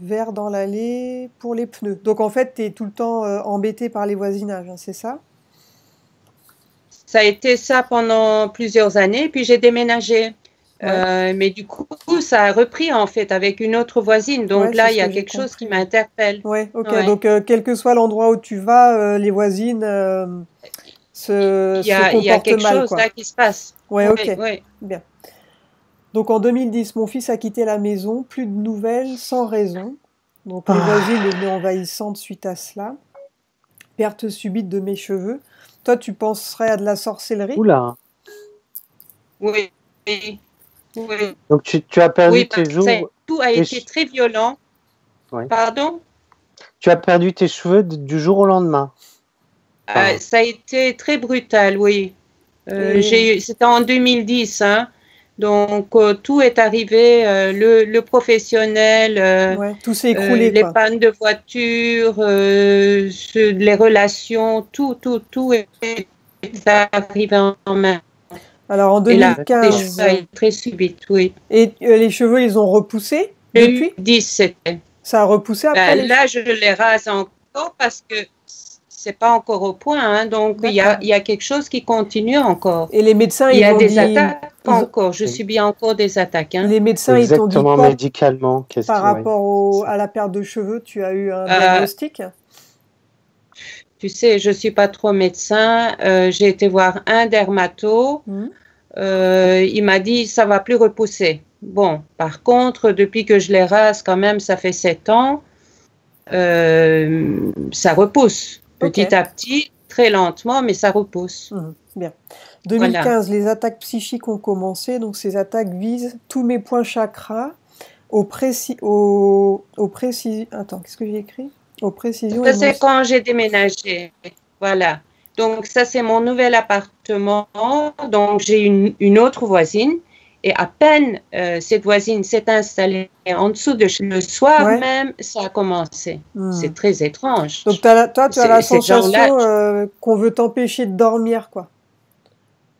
verre dans l'allée pour les pneus. Donc en fait, tu es tout le temps embêté par les voisinages, hein, c'est ça? Ça a été ça pendant plusieurs années, puis j'ai déménagé. Ouais, Mais du coup, ça a repris en fait avec une autre voisine. ouais, Donc c'est là, il ce y que a j'ai quelque chose qui compris. Ouais, m'interpelle. ouais, ok. Ouais. Donc quel que soit l'endroit où tu vas, les voisines se Il y a comportent quelque mal, chose quoi. là qui se passe. Ouais, ok. Oui, oui. Bien. Donc en 2010, mon fils a quitté la maison, plus de nouvelles, sans raison. Donc les voisines Ah, devenaient envahissantes suite à cela. Perte subite de mes cheveux. Toi, tu penserais à de la sorcellerie? oula. Oui, oui, oui, Donc tu as perdu oui, tes parce que jours, tout a été très violent. ouais. Pardon? Tu as perdu tes cheveux du jour au lendemain. Enfin, Ça a été très brutal, oui. Et C'était en 2010, hein. Donc, tout est arrivé, le professionnel, ouais, tout s'est écroulé, les quoi. pannes de voiture, les relations, tout est arrivé en main. Alors en Et là, les d'accord. cheveux 2015, a été très subite, oui. et les cheveux, ils ont repoussé depuis? 2010, c'était. Ça a repoussé après Ben, les cheveux? là, je les rase encore parce que c'est pas encore au point, hein. Donc, D'accord. il y a quelque chose qui continue encore. Et les médecins, Il y ils a ont des dit, attaques encore. Je subis encore des attaques, hein. les médecins, ils t'ont dit Exactement, quoi médicalement, qu'est-ce par qui, ouais. rapport à la perte de cheveux? Tu as eu un Euh, diagnostic? Tu sais, je suis pas trop médecin. J'ai été voir un dermato. Hmm. Il m'a dit ça va plus repousser. Bon, par contre, depuis que je les rase, quand même, ça fait 7 ans, ça repousse Ok. petit à petit, très lentement, mais ça repousse. Bien. Voilà. 2015, les attaques psychiques ont commencé. Donc ces attaques visent tous mes points chakras au précis. Attends, qu'est-ce que j'ai écrit? Aux précisions Ça, c'est émotionnelles. quand j'ai déménagé. Voilà. Donc, ça, c'est mon nouvel appartement. Donc, j'ai une autre voisine. Et à peine cette voisine s'est installée en dessous de le soir Ouais. même, ça a commencé. Hmm. C'est très étrange. Donc toi, tu as la Ces gens-là. sensation qu'on veut t'empêcher de dormir, quoi.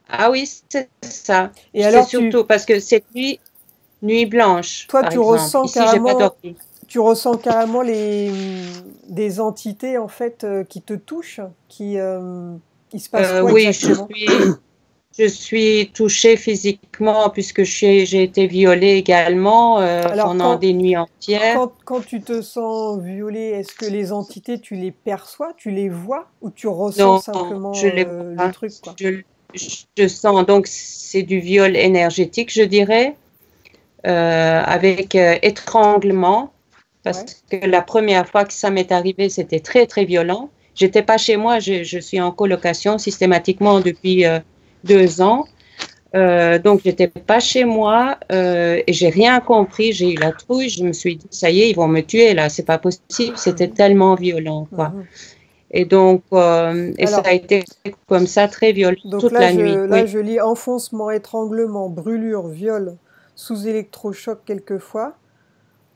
Ah oui, c'est ça. Et C'est alors surtout parce que cette nuit blanche, toi, par exemple. Ici, j'ai pas dormi. tu ressens carrément des entités en fait qui te touchent, il se passe quoi Oui, exactement? je suis touchée physiquement puisque j'ai été violée également Alors pendant des nuits entières. quand tu te sens violée, est-ce que les entités, tu les perçois, tu les vois, ou tu ressens Non, je simplement les vois le pas. truc, quoi? Je, je sens donc c'est du viol énergétique, je dirais, avec étranglement, parce Ouais. que la première fois que ça m'est arrivé, c'était très très violent. J'étais pas chez moi, je suis en colocation systématiquement depuis 2 ans. Donc, j'étais pas chez moi et j'ai rien compris. J'ai eu la trouille. Je me suis dit, ça y est, ils vont me tuer là. C'est pas possible. C'était tellement violent, quoi. Mhm. Et donc, et ça Alors, a été comme ça, très violent donc toute la nuit. là, Oui, je lis enfoncement, étranglement, brûlure, viol, sous électrochoc quelquefois.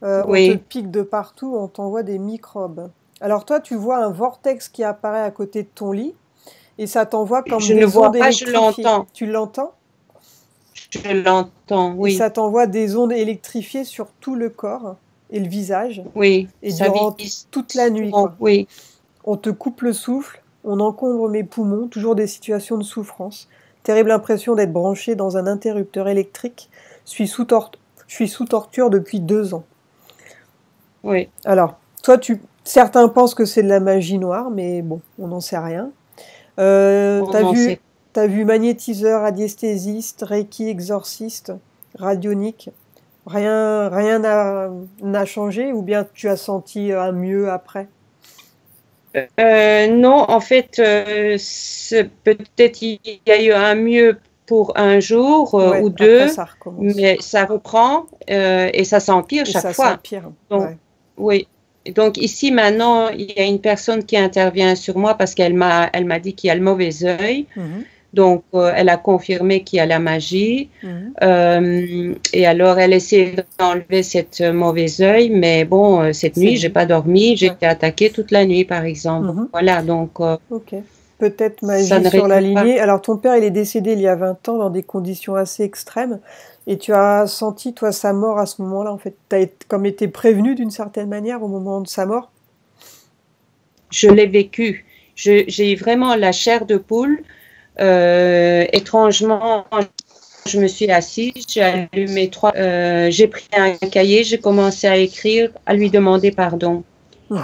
On te oui. pique de partout, on t'envoie des microbes. Alors toi, tu vois un vortex qui apparaît à côté de ton lit et ça t'envoie comme Je ne des vois ondes pas, je électrifiées. l'entends. Tu l'entends? Je l'entends. Et Oui, ça t'envoie des ondes électrifiées sur tout le corps et le visage oui. et Ça durant vise toute la nuit, souvent. quoi. Oui. On te coupe le souffle, on encombre mes poumons, toujours des situations de souffrance. Terrible impression d'être branché dans un interrupteur électrique. Je suis sous torture depuis 2 ans. Oui. Alors, certains pensent que c'est de la magie noire, mais bon, on n'en sait rien. On n'en sait. T'as vu magnétiseur, radiesthésiste, Reiki, exorciste, radionique. Rien n'a changé, ou bien tu as senti un mieux après? Non, en fait, peut-être il y a eu un mieux pour un jour Ouais, ou après deux, ça recommence. mais ça reprend et ça s'empire Et chaque ça fois. s'empire. Donc, Ouais. oui. Donc ici maintenant, il y a une personne qui intervient sur moi parce elle m'a dit qu'il y a le mauvais œil. Mhm, Donc, elle a confirmé qu'il y a la magie. mhm. Et alors, elle essaie d'enlever cette mauvaise œil, mais bon, cette C'est nuit, j'ai du. pas dormi, j'ai Ouais. été attaquée toute la nuit, par exemple. Mhm. Voilà, donc Ok. peut-être ça magie ne sur la répond pas. lignée. Alors, ton père, il est décédé il y a 20 ans dans des conditions assez extrêmes. Et tu as senti, toi, sa mort à ce moment-là, en fait. Tu as comme été prévenu d'une certaine manière au moment de sa mort. Je l'ai vécu. J'ai eu vraiment la chair de poule. Étrangement, je me suis assise, j'ai allumé j'ai pris un cahier, j'ai commencé à écrire, à lui demander pardon.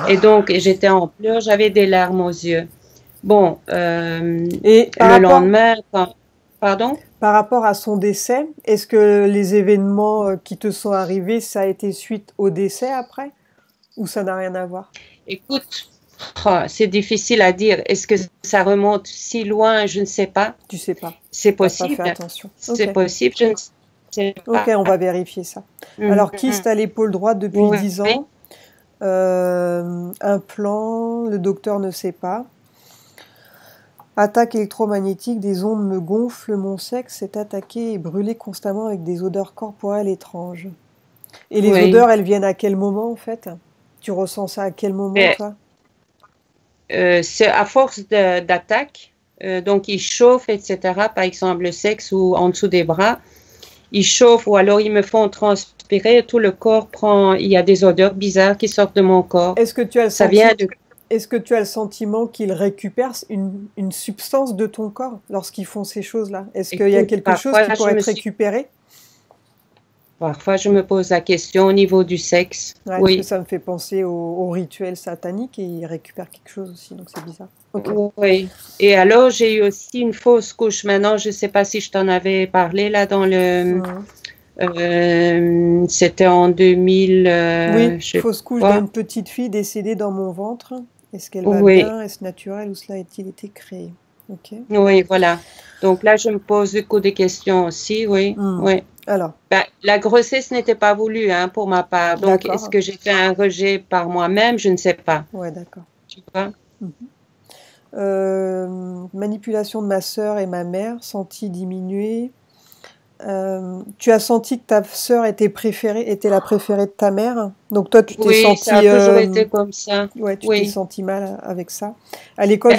Et donc, j'étais en pleurs, j'avais des larmes aux yeux. Bon, Et le lendemain, pardon? Par rapport à son décès, est-ce que les événements qui te sont arrivés, ça a été suite au décès après? Ou ça n'a rien à voir? Écoute, c'est difficile à dire. Est-ce que ça remonte si loin? Je ne sais pas. Tu sais pas. C'est T'as pas possible. fait attention. C'est possible, je ne sais pas. Ok, on va vérifier ça. Alors, kyste à l'épaule droite depuis 10 ans. Un plan, le docteur ne sait pas. Attaque électromagnétique, des ondes me gonflent, mon sexe est attaqué et brûlé constamment avec des odeurs corporelles étranges. Et les odeurs, elles viennent à quel moment en fait? Tu ressens ça à quel moment toi? C'est à force d'attaque. Donc il chauffe, etc. Par exemple le sexe ou en dessous des bras. Ils chauffent ou alors ils me font transpirer. Tout le corps prend. Il y a des odeurs bizarres qui sortent de mon corps. Est-ce que tu as Est-ce que tu as le sentiment qu'ils récupèrent une substance de ton corps lorsqu'ils font ces choses-là? Est-ce qu'il y a quelque chose qui pourrait être récupéré? Parfois, je me pose la question au niveau du sexe. Ouais, oui. Parce que ça me fait penser au rituel satanique et ils récupèrent quelque chose aussi, donc c'est bizarre. Okay. Oui. Et alors, j'ai eu aussi une fausse couche. Maintenant, je ne sais pas si je t'en avais parlé là dans le... c'était en 2000. Oui, fausse couche d'une petite fille décédée dans mon ventre. Est-ce qu'elle va bien? Est-ce naturel ou cela a-t-il été créé? Okay. Oui, voilà. Donc là, je me pose beaucoup de questions aussi, oui. oui. Alors, la grossesse n'était pas voulue pour ma part. Donc, est-ce que j'ai fait un rejet par moi-même? Je ne sais pas. Ouais, d'accord. Tu vois? Manipulation de ma sœur et ma mère, senti diminuer. Tu as senti que ta sœur était la préférée de ta mère? Donc toi, tu t'es senti... Oui, ça a toujours été comme ça. Ouais, tu t'es senti mal avec ça. À l'école,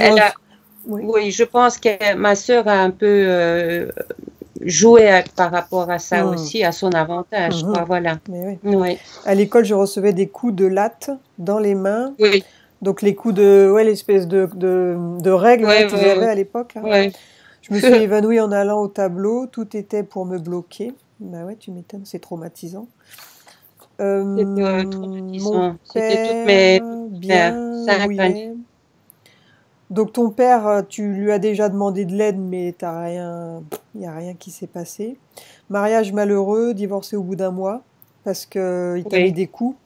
oui, je pense que ma sœur a un peu joué par rapport à ça aussi, à son avantage. Quoi, voilà. Mais oui. À l'école, je recevais des coups de latte dans les mains. Oui. Donc les coups de... Ouais, l'espèce de règles qu'ils avaient à l'époque. Oui. Je me suis évanouie en allant au tableau. Tout était pour me bloquer. Bah ouais, tu m'étonnes, c'est traumatisant. C'était traumatisant. C'était toutes mes bien rouillé. Donc ton père, tu lui as déjà demandé de l'aide, mais il n'y a rien qui s'est passé. Mariage malheureux, divorcé au bout d'un mois, parce qu'il t'a mis des coups.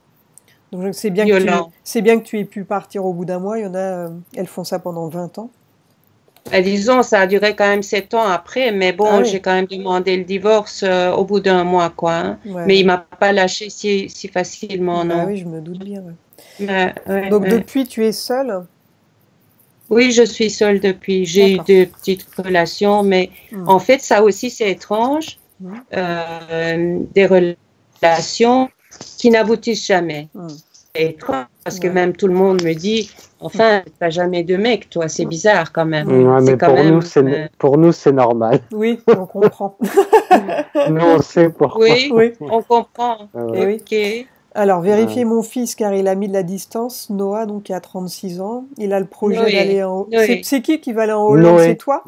Donc c'est bien que tu aies pu partir au bout d'un mois. Il y en a, elles font ça pendant 20 ans. Disons, ça a duré quand même 7 ans après, mais bon, j'ai quand même demandé le divorce au bout d'un mois, quoi. Hein. Mais il m'a pas lâché si facilement, non. Oui, je me doute bien. Donc depuis, tu es seule? Oui, je suis seule depuis. J'ai eu de petites relations, mais en fait, ça aussi, c'est étrange. Des relations qui n'aboutissent jamais. C'est étrange parce que même tout le monde me dit, enfin, t'as jamais de mec, toi, c'est bizarre quand même. Mais pour nous, c'est normal. Oui, on comprend. Nous, on sait pourquoi. Oui, on comprend. Ok. Alors, vérifiez mon fils car il a mis de la distance. Noah, donc, qui a 36 ans. Il a le projet d'aller en... C'est qui va aller en Hollande? C'est toi?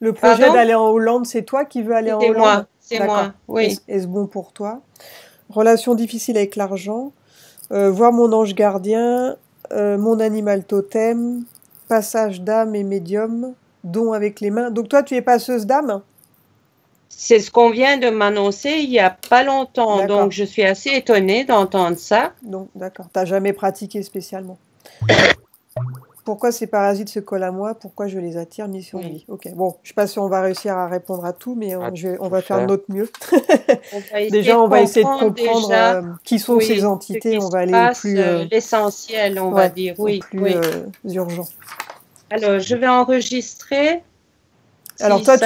Le projet d'aller en Hollande, c'est toi qui veux aller en Hollande? C'est moi, oui. Est-ce bon pour toi? Relation difficile avec l'argent. Voir mon ange gardien. Mon animal totem. Passage d'âme et médium. Don avec les mains. Donc toi, tu es passeuse d'âme? C'est ce qu'on vient de m'annoncer il n'y a pas longtemps. Donc, je suis assez étonnée d'entendre ça. Donc, d'accord. Tu n'as jamais pratiqué spécialement. Pourquoi ces parasites se collent à moi? Pourquoi je les attire? Mission de vie. Ok. Bon, je ne sais pas si on va réussir à répondre à tout, mais on va faire de notre mieux. Déjà, on va essayer de comprendre qui sont ces entités. On va aller au plus... l'essentiel, on va dire. Oui, plus urgent. Alors, je vais enregistrer. Alors, toi,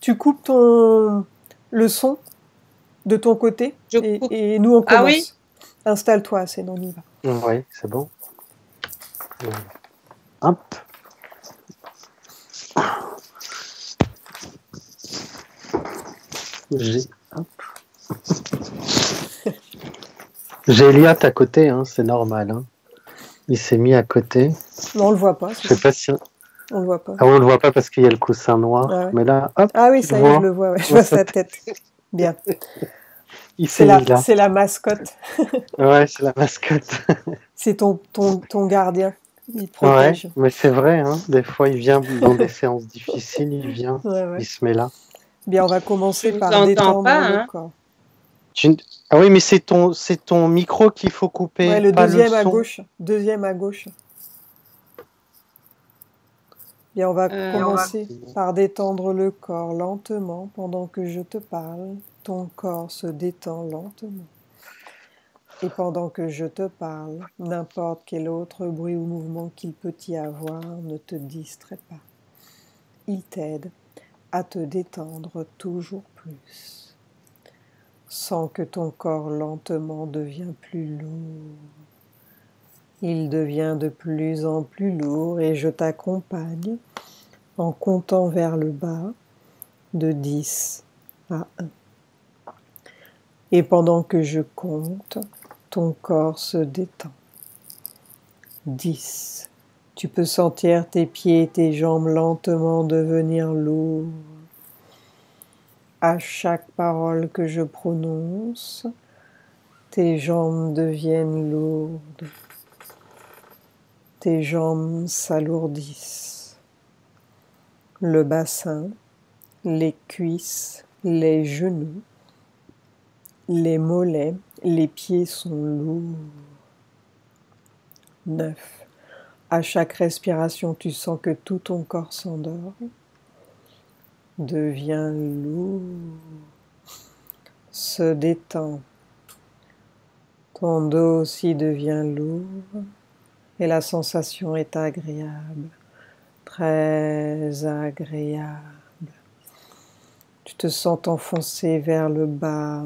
tu coupes le son de ton côté et nous, on commence. Ah oui? Installe-toi, on y va. Oui, c'est bon. Hop. Hop. J'ai Elliot à côté, hein, c'est normal. Hein. Il s'est mis à côté. Non, on le voit pas. Je sais pas si... On le voit pas. Ah, on le voit pas parce qu'il y a le coussin noir. Ah, ouais. Mais là, hop. Ah oui, ça y est, je le vois. Ouais. Je vois sa tête. Bien. C'est la mascotte. Ouais, c'est la mascotte. C'est ton gardien. Il te protège. Ouais, mais c'est vrai. Hein. Des fois, il vient dans des séances difficiles. Il vient. Ouais. Il se met là. Bien, on va commencer par détendre le corps. Ah oui, mais c'est ton micro qu'il faut couper. Ouais, le pas deuxième le à son. gauche. Deuxième à gauche. Bien, on va commencer par détendre le corps lentement pendant que je te parle. Ton corps se détend lentement. Et pendant que je te parle, n'importe quel autre bruit ou mouvement qu'il peut y avoir ne te distrait pas. Il t'aide à te détendre toujours plus. Sens que ton corps lentement devient plus lourd. Il devient de plus en plus lourd et je t'accompagne en comptant vers le bas de 10 à 1. Et pendant que je compte, ton corps se détend. 10. Tu peux sentir tes pieds et tes jambes lentement devenir lourds. À chaque parole que je prononce, tes jambes deviennent lourdes. Tes jambes s'alourdissent. Le bassin, les cuisses, les genoux, les mollets, les pieds sont lourds. 9. À chaque respiration, tu sens que tout ton corps s'endort, devient lourd, se détend. Ton dos aussi devient lourd et la sensation est agréable, très agréable. Tu te sens t'enfoncer vers le bas,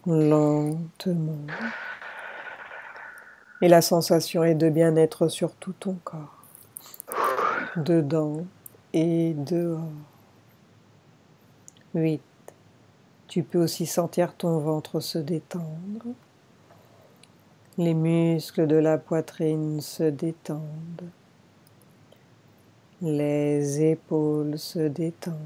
lentement. Et la sensation est de bien-être sur tout ton corps, dedans et dehors. 8. Tu peux aussi sentir ton ventre se détendre. Les muscles de la poitrine se détendent. Les épaules se détendent.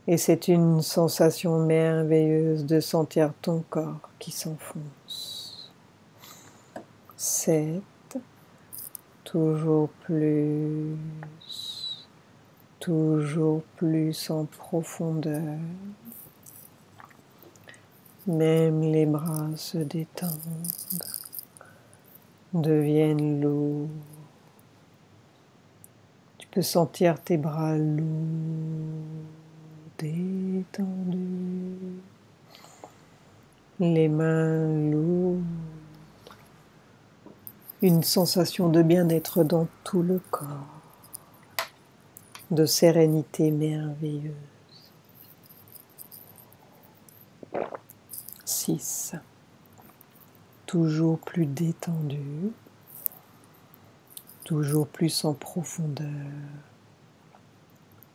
Et c'est une sensation merveilleuse de sentir ton corps qui s'enfonce. 7. Toujours plus en profondeur. Même les bras se détendent, deviennent lourds. Tu peux sentir tes bras lourds, détendus. Les mains lourdes. Une sensation de bien-être dans tout le corps, de sérénité merveilleuse. 6. Toujours plus détendu, toujours plus en profondeur,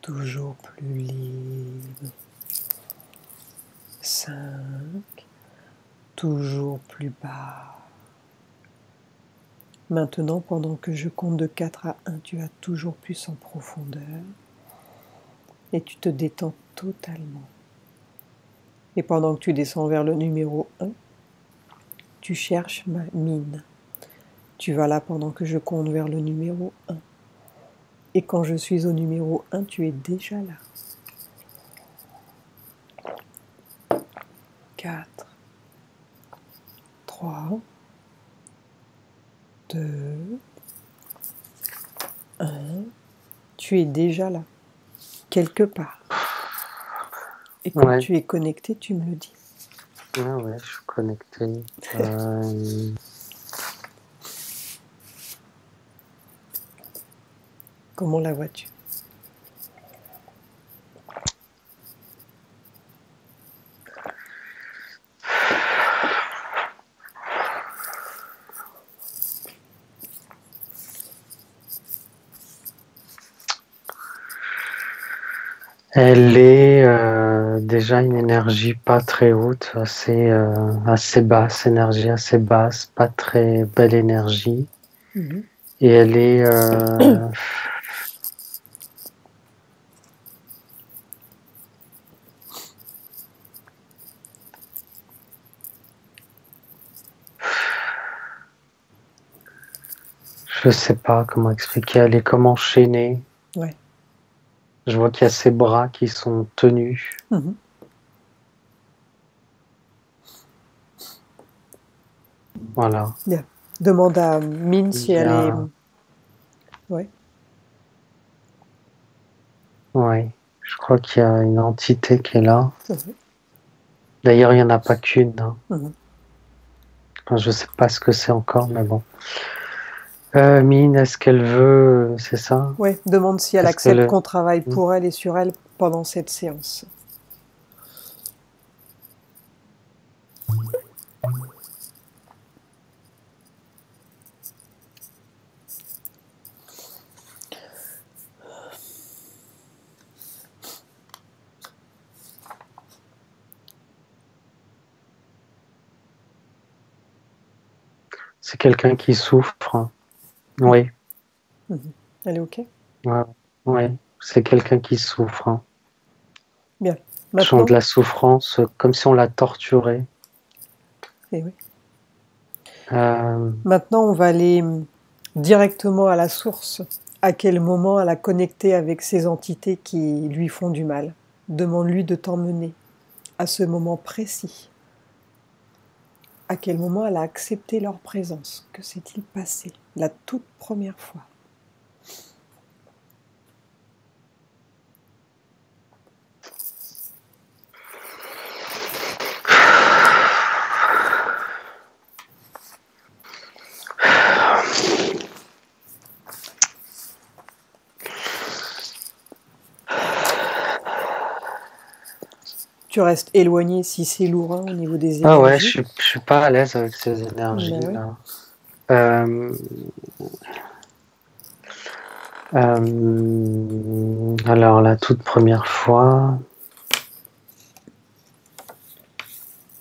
toujours plus libre. 5. Toujours plus bas. Maintenant, pendant que je compte de 4 à 1, tu vas toujours plus en profondeur et tu te détends totalement. Et pendant que tu descends vers le numéro 1, tu cherches ma mine. Tu vas là pendant que je compte vers le numéro 1. Et quand je suis au numéro 1, tu es déjà là. 4, 3, 2, 1. Tu es déjà là, quelque part. Et quand tu es connecté, tu me le dis. Ah ouais, je suis connecté. Comment la vois-tu ? Elle est déjà une énergie pas très haute, assez basse, énergie assez basse, pas très belle énergie. Mhm. Et elle est je sais pas comment expliquer, elle est comme enchaînée. Ouais. Je vois qu'il y a ses bras qui sont tenus. Mhm. Voilà. Bien. Demande à Mine si Il y elle est... a... Ouais. Ouais. Je crois qu'il y a une entité qui est là. Mhm. D'ailleurs, il n'y en a pas qu'une, hein. Mhm. Enfin, je sais pas ce que c'est encore, mais bon. Mine, est-ce qu'elle veut... C'est ça? Ouais. Demande si elle Est-ce accepte qu'elle... qu'on travaille pour elle et sur elle pendant cette séance. C'est quelqu'un qui souffre. Oui. Mhm. Elle est OK? Ouais. Ouais. C'est quelqu'un qui souffre. Bien. Je sens de Maintenant, la souffrance, comme si on l'a torturée. eh oui. Euh, Maintenant, on va aller directement à la source. À quel moment elle a connecté avec ces entités qui lui font du mal? Demande-lui de t'emmener à ce moment précis. À quel moment elle a accepté leur présence? Que s'est-il passé la toute première fois? Tu restes éloigné si c'est lourd hein, au niveau des Ah ouais, énergies. je suis pas à l'aise avec ces Ben oui. énergies-là. Alors, la toute première fois...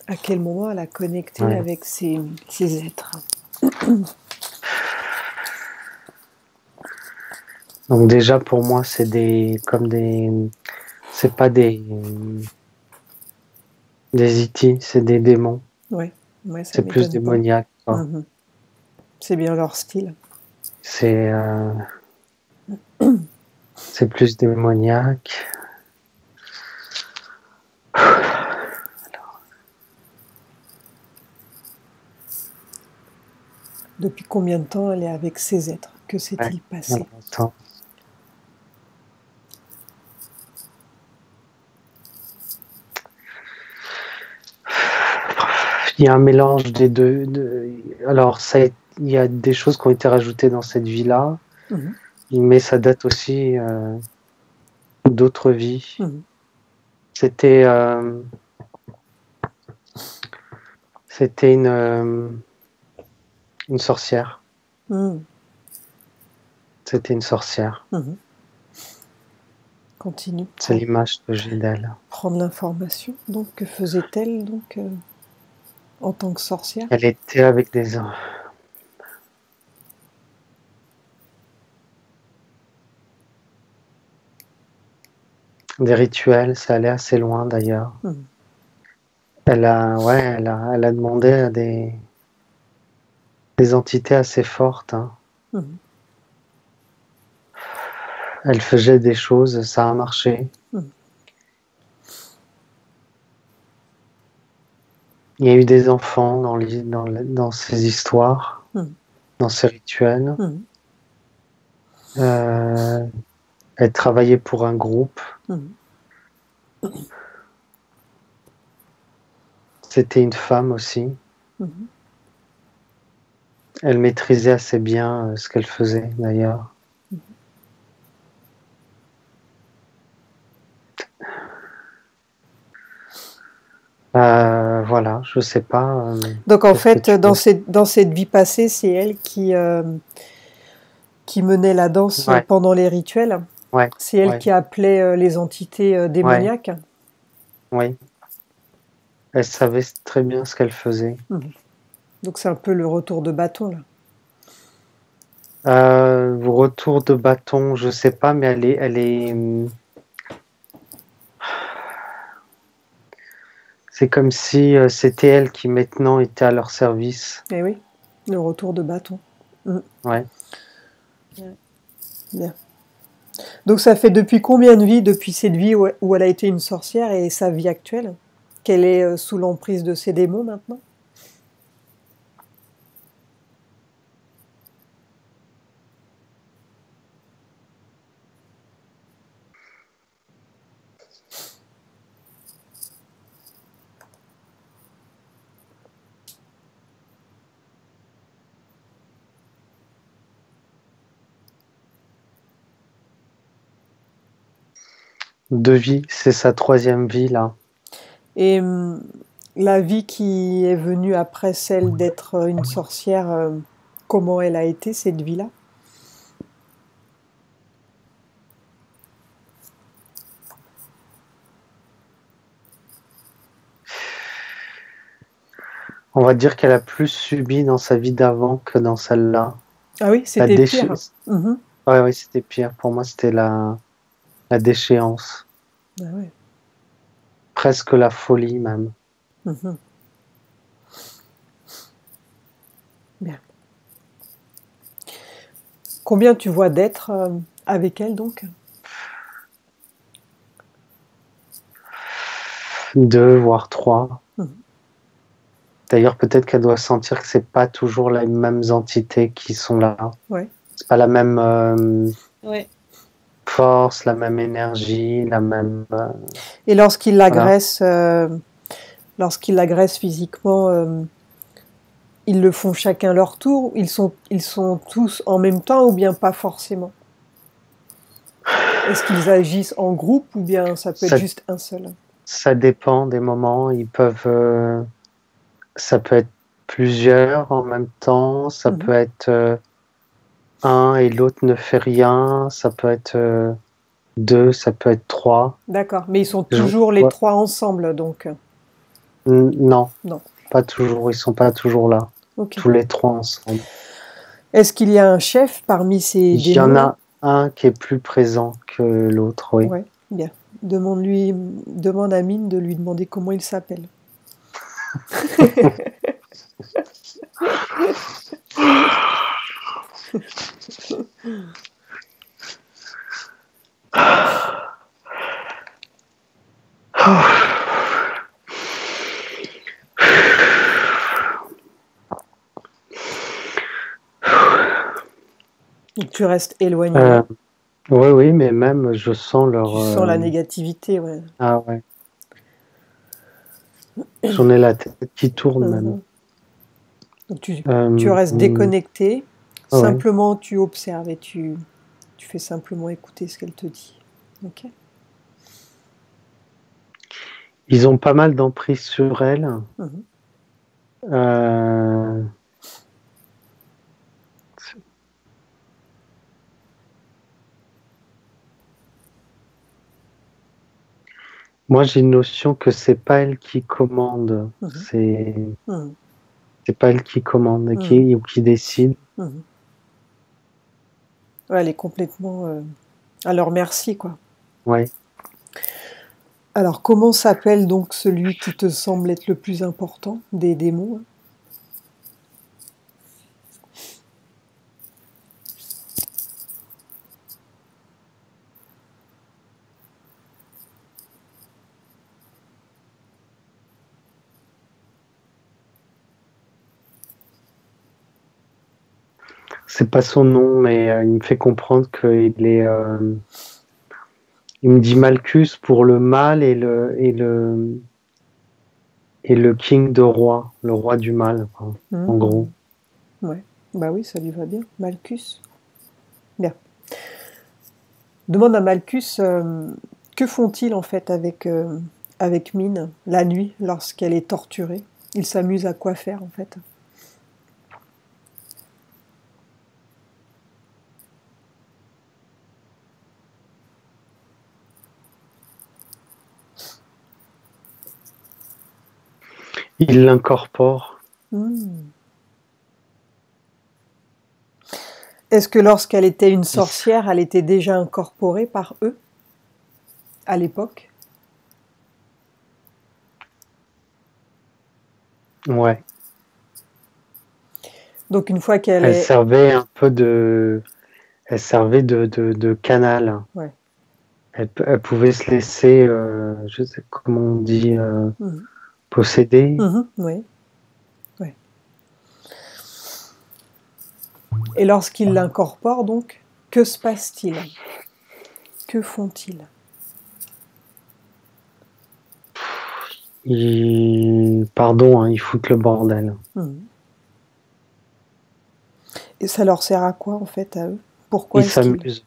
À quel moment elle a connecté Ouais. avec ces êtres? Donc déjà, pour moi, c'est c'est pas des E.T., c'est des démons. Ouais, ça C'est plus m'étonne pas. démoniaque, quoi. Mhm. C'est bien leur style. C'est plus démoniaque. Depuis combien de temps elle est avec ces êtres? Que s'est-il Ouais. passé? Alors, attends. Il y a un mélange des deux. Alors, il y a des choses qui ont été rajoutées dans cette vie-là, Mhm. mais ça date aussi d'autres vies. Mhm. C'était une sorcière. Mhm. C'était une sorcière. Mhm. Continue. C'est l'image que j'ai d'elle. Prendre l'information. Donc, que faisait-elle donc en tant que sorcière? Elle était avec des rituels, ça allait assez loin d'ailleurs. Mhm. Elle a demandé à des entités assez fortes. Hein. Mhm. Elle faisait des choses, ça a marché. Mhm. Il y a eu des enfants dans ces histoires, Mhm. dans ces rituels. Mhm. Elle travaillait pour un groupe. Mhm. C'était une femme aussi. Mhm. Elle maîtrisait assez bien ce qu'elle faisait d'ailleurs. Voilà, je sais pas. Donc en qu'est-ce que fait, tu veux. dans cette vie passée, c'est elle qui menait la danse Ouais, pendant les rituels. Ouais, C'est elle ouais, qui appelait les entités ouais, démoniaques. oui. Elle savait très bien ce qu'elle faisait. Mhm. Donc c'est un peu le retour de bâton, là. Retour de bâton, je sais pas, mais c'est comme si c'était elle qui maintenant était à leur service. Eh oui, le retour de bâton. Mhm. Ouais. Bien. Donc ça fait depuis combien de vies, depuis cette vie où elle a été une sorcière et sa vie actuelle, qu'elle est sous l'emprise de ces démons maintenant? Deux vies, c'est sa troisième vie là. Et la vie qui est venue après celle d'être une sorcière, comment elle a été cette vie-là? On va dire qu'elle a plus subi dans sa vie d'avant que dans celle-là. Ah oui, La c'était pire. Mhm. Ouais, ouais, c'était pire. Pour moi, c'était la déchéance. Ah ouais. Presque la folie même. Mhm. Bien. Combien tu vois d'êtres avec elle donc? Deux, voire trois. Mhm. D'ailleurs, peut-être qu'elle doit sentir que c'est pas toujours les mêmes entités qui sont là. Ouais. C'est pas la même Ouais. force, la même énergie, la même. Et Voilà. lorsqu'ils l'agressent physiquement, ils le font chacun leur tour? Ils sont tous en même temps ou bien pas forcément? Est-ce qu'ils agissent en groupe ou bien ça peut être Ça, juste un seul? ça dépend des moments. Ils peuvent. Ça peut être plusieurs en même temps. Ça Mhm. peut être un et l'autre ne fait rien. Ça peut être deux. Ça peut être trois. D'accord, mais ils sont Je- toujours les ouais. trois ensemble, donc Non, non. pas toujours. Ils sont pas toujours là. Ok. Tous les trois ensemble. Est-ce qu'il y a un chef parmi ces Il y en démons? a un qui est plus présent que l'autre, oui. Ouais, bien. Demande à Mine de lui demander comment il s'appelle. Donc tu restes éloigné, Euh, hein. oui, oui, mais même je sens leur. Tu sens la négativité, ouais. Ah ouais, j'en ai la tête qui tourne même. Mhm. Donc tu Euh, restes déconnecté, ouais. simplement tu observes et tu fais simplement écouter ce qu'elle te dit. Ok. Ils ont pas mal d'emprise sur elle. Mhm. Euh, Moi, j'ai une notion que c'est pas elle qui commande. Mhm. Mhm. C'est pas elle qui commande, Mhm. ou qui décide. Mhm. Ouais, elle est complètement à leur merci, quoi. Ouais. Alors, comment s'appelle donc celui qui te semble être le plus important des démons, hein? C'est pas son nom, mais il me fait comprendre qu'il est. Il me dit Malchus pour le mal et le king de roi, le roi du mal, quoi, en gros. Mhm. Ouais, bah oui, ça lui va bien. Malchus. Bien. Demande à Malchus que font-ils en fait avec Mine la nuit lorsqu'elle est torturée. Ils s'amusent à quoi faire en fait? Il l'incorpore. Est-ce que lorsqu'elle était une sorcière, elle était déjà incorporée par eux à l'époque? Ouais. Donc une fois qu'elle Elle est... servait un peu de... Elle servait de canal. Ouais. Elle pouvait se laisser, je sais comment on dit, posséder. Oui. Ouais. Et lorsqu'ils l'incorporent, donc, que se passe-t-il? Que font-ils? Pardon, hein, ils foutent le bordel. Et ça leur sert à quoi, en fait, à eux? Pourquoi Ils s'amusent.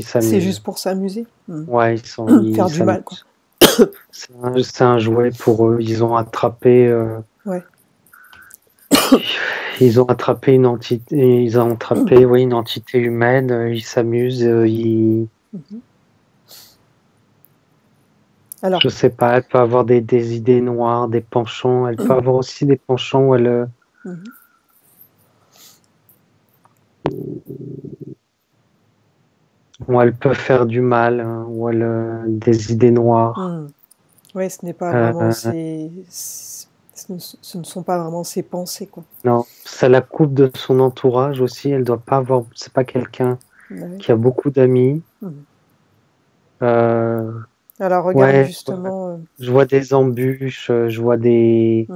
C'est juste pour s'amuser? Ouais, Faire du mal, quoi. C'est un jouet pour eux. Ils ont attrapé... Ouais. Ils ont attrapé une entité, oui, une entité humaine. Ils s'amusent. Alors, je sais pas. Elle peut avoir des idées noires, des penchants. Elle peut avoir aussi des penchants où elle. Où elle peut faire du mal, hein, où elle des idées noires. Oui, ce n'est pas vraiment ce ne sont pas vraiment ses pensées, quoi. Non, ça la coupe de son entourage aussi. Elle doit pas avoir. C'est pas quelqu'un qui a beaucoup d'amis. Alors regarde justement. Je vois des embûches, je vois des.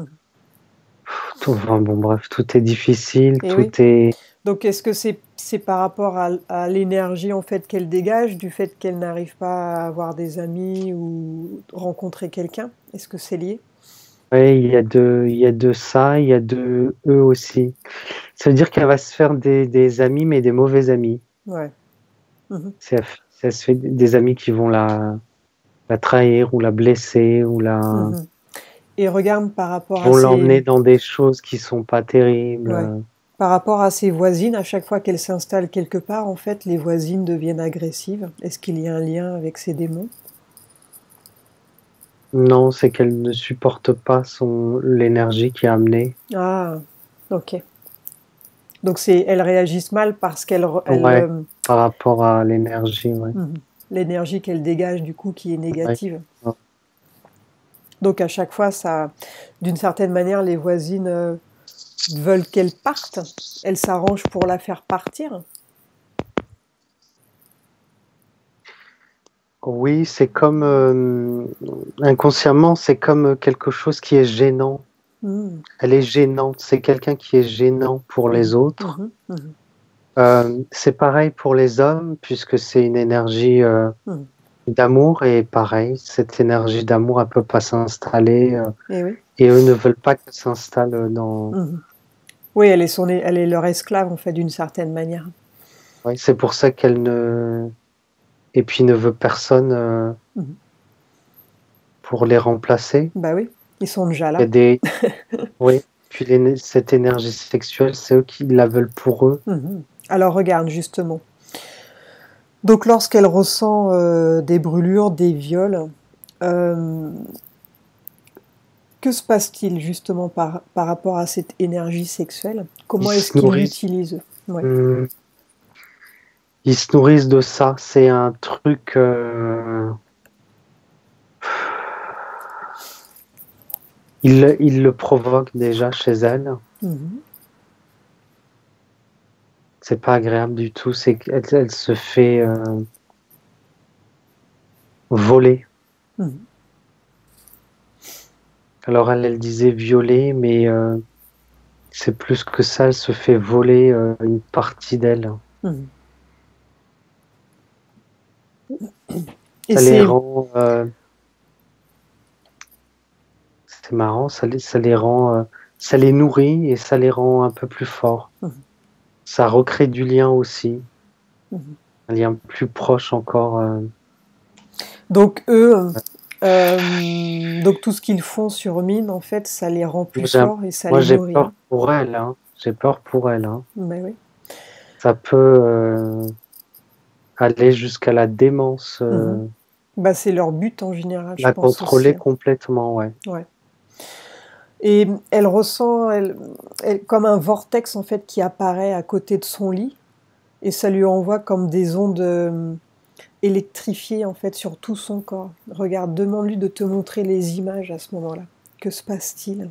Enfin, bon, bref, tout est difficile, est. Donc est-ce que c'est par rapport à l'énergie en fait qu'elle dégage, du fait qu'elle n'arrive pas à avoir des amis ou rencontrer quelqu'un? Est-ce que c'est lié? Oui, il y a de ça, il y a de eux aussi. Ça veut dire qu'elle va se faire des amis, mais des mauvais amis. Ouais. Ça se fait des amis qui vont la trahir ou la blesser ou la. Et regarde par rapport vont l'emmener dans des choses qui sont pas terribles. Ouais. Par rapport à ses voisines, à chaque fois qu'elle s'installe quelque part, en fait, les voisines deviennent agressives. Est-ce qu'il y a un lien avec ces démons? Non, c'est qu'elle ne supporte pas l'énergie qui est amenée. Ah, ok. Donc elles réagissent mal parce qu'elles... par rapport à l'énergie, ouais. L'énergie qu'elle dégage, du coup, qui est négative. Ouais. Donc à chaque fois, ça, d'une certaine manière, les voisines veulent qu'elle parte. Elles s'arrangent pour la faire partir. Oui, c'est comme inconsciemment, c'est comme quelque chose qui est gênant. Elle est gênante. C'est quelqu'un qui est gênant pour les autres. C'est pareil pour les hommes, puisque c'est une énergie d'amour, et pareil, cette énergie d'amour, elle peut pas s'installer. Et eux ne veulent pas qu'elle s'installe dans. Oui, elle est leur esclave en fait, d'une certaine manière. Oui, c'est pour ça qu'elle ne. Et puis ne veut personne pour les remplacer. Bah oui, ils sont déjà là. Il y a des. Oui, puis cette énergie sexuelle, c'est eux qui la veulent pour eux. Alors regarde justement. Donc lorsqu'elle ressent des brûlures, des viols, que se passe-t-il justement par rapport à cette énergie sexuelle? Comment est-ce qu'ils l'utilisent? Ils se nourrissent de ça. C'est un truc. Il le provoque déjà chez elle. C'est pas agréable du tout. C'est qu'elle se fait voler. Alors elle disait violer, mais c'est plus que ça. Elle se fait voler une partie d'elle. Ça les rend. C'est marrant. Ça les rend. Ça les nourrit et ça les rend un peu plus forts. Ça recrée du lien aussi. Un lien plus proche encore. Donc eux, donc tout ce qu'ils font sur Mine, en fait, ça les rend plus forts et ça les nourrit. Moi, j'ai peur pour elle. Hein. J'ai peur pour elle. Hein. Ben oui. Ça peut aller jusqu'à la démence. Bah, c'est leur but en général, je pense. La contrôler complètement, ouais. Et elle ressent comme un vortex en fait qui apparaît à côté de son lit et ça lui envoie comme des ondes électrifiées en fait sur tout son corps. Regarde, demande-lui de te montrer les images à ce moment-là. Que se passe-t-il?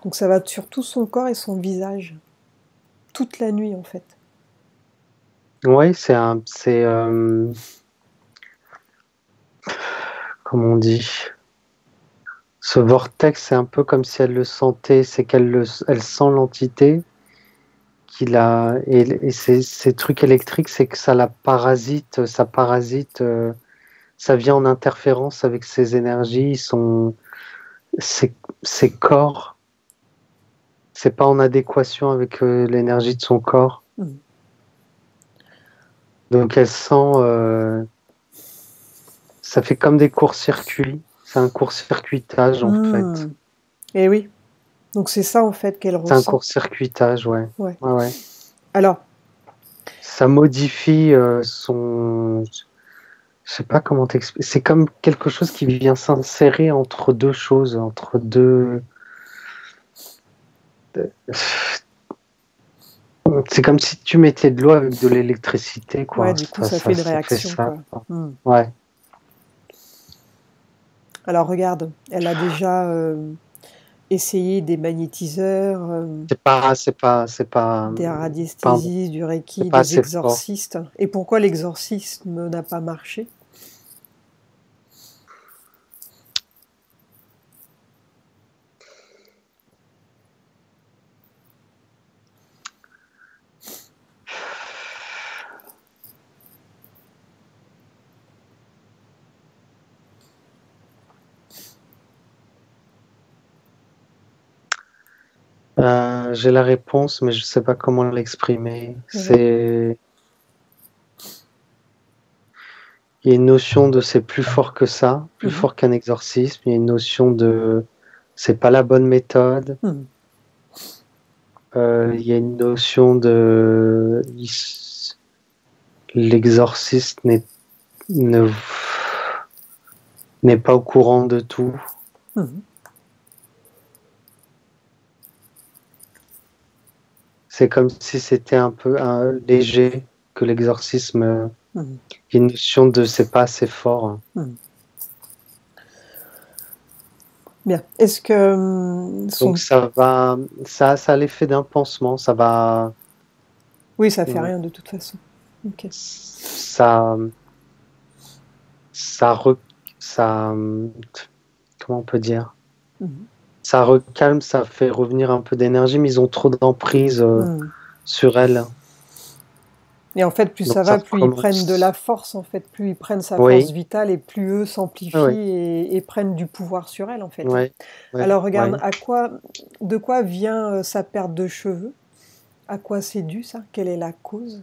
Donc ça va sur tout son corps et son visage, toute la nuit en fait. Oui, comment on dit? Ce vortex, c'est un peu comme si elle le sentait, c'est elle sent l'entité qu'il a, et ces trucs électriques, c'est que ça la parasite, ça vient en interférence avec ses énergies, ses corps, c'est pas en adéquation avec l'énergie de son corps. Donc elle sent, ça fait comme des courts-circuits, c'est un court-circuitage en fait. Et oui, donc c'est ça en fait qu'elle ressent. C'est un court-circuitage, ouais. Ouais. Alors, ça modifie son... Je sais pas comment t'expliquer. C'est comme quelque chose qui vient s'insérer entre deux choses, entre deux... C'est comme si tu mettais de l'eau avec de l'électricité, quoi. Ouais, du coup, ça fait une réaction, quoi. Ouais. Alors, regarde, elle a déjà essayé des magnétiseurs, c'est pas des radiesthésistes, du Reiki, des exorcistes. Et pourquoi l'exorcisme n'a pas marché? J'ai la réponse, mais je sais pas comment l'exprimer. Il y a une notion de c'est plus fort que ça, plus fort qu'un exorcisme. Il y a une notion de c'est pas la bonne méthode. Il y a une notion de l'exorciste n'est pas au courant de tout. C'est comme si c'était un peu léger, que l'exorcisme, il y a une notion de c'est pas assez fort. Bien. Est-ce que donc ça a l'effet d'un pansement, ça va. Oui, ça fait rien de toute façon. Okay. Comment on peut dire? Ça recalme, ça fait revenir un peu d'énergie, mais ils ont trop d'emprise sur elle. Et en fait, plus donc ça va, plus ils prennent de la force, en fait, plus ils prennent sa force vitale et plus eux s'amplifient et prennent du pouvoir sur elle, en fait. Alors regarde, de quoi vient sa perte de cheveux? À quoi c'est dû ça? Quelle est la cause?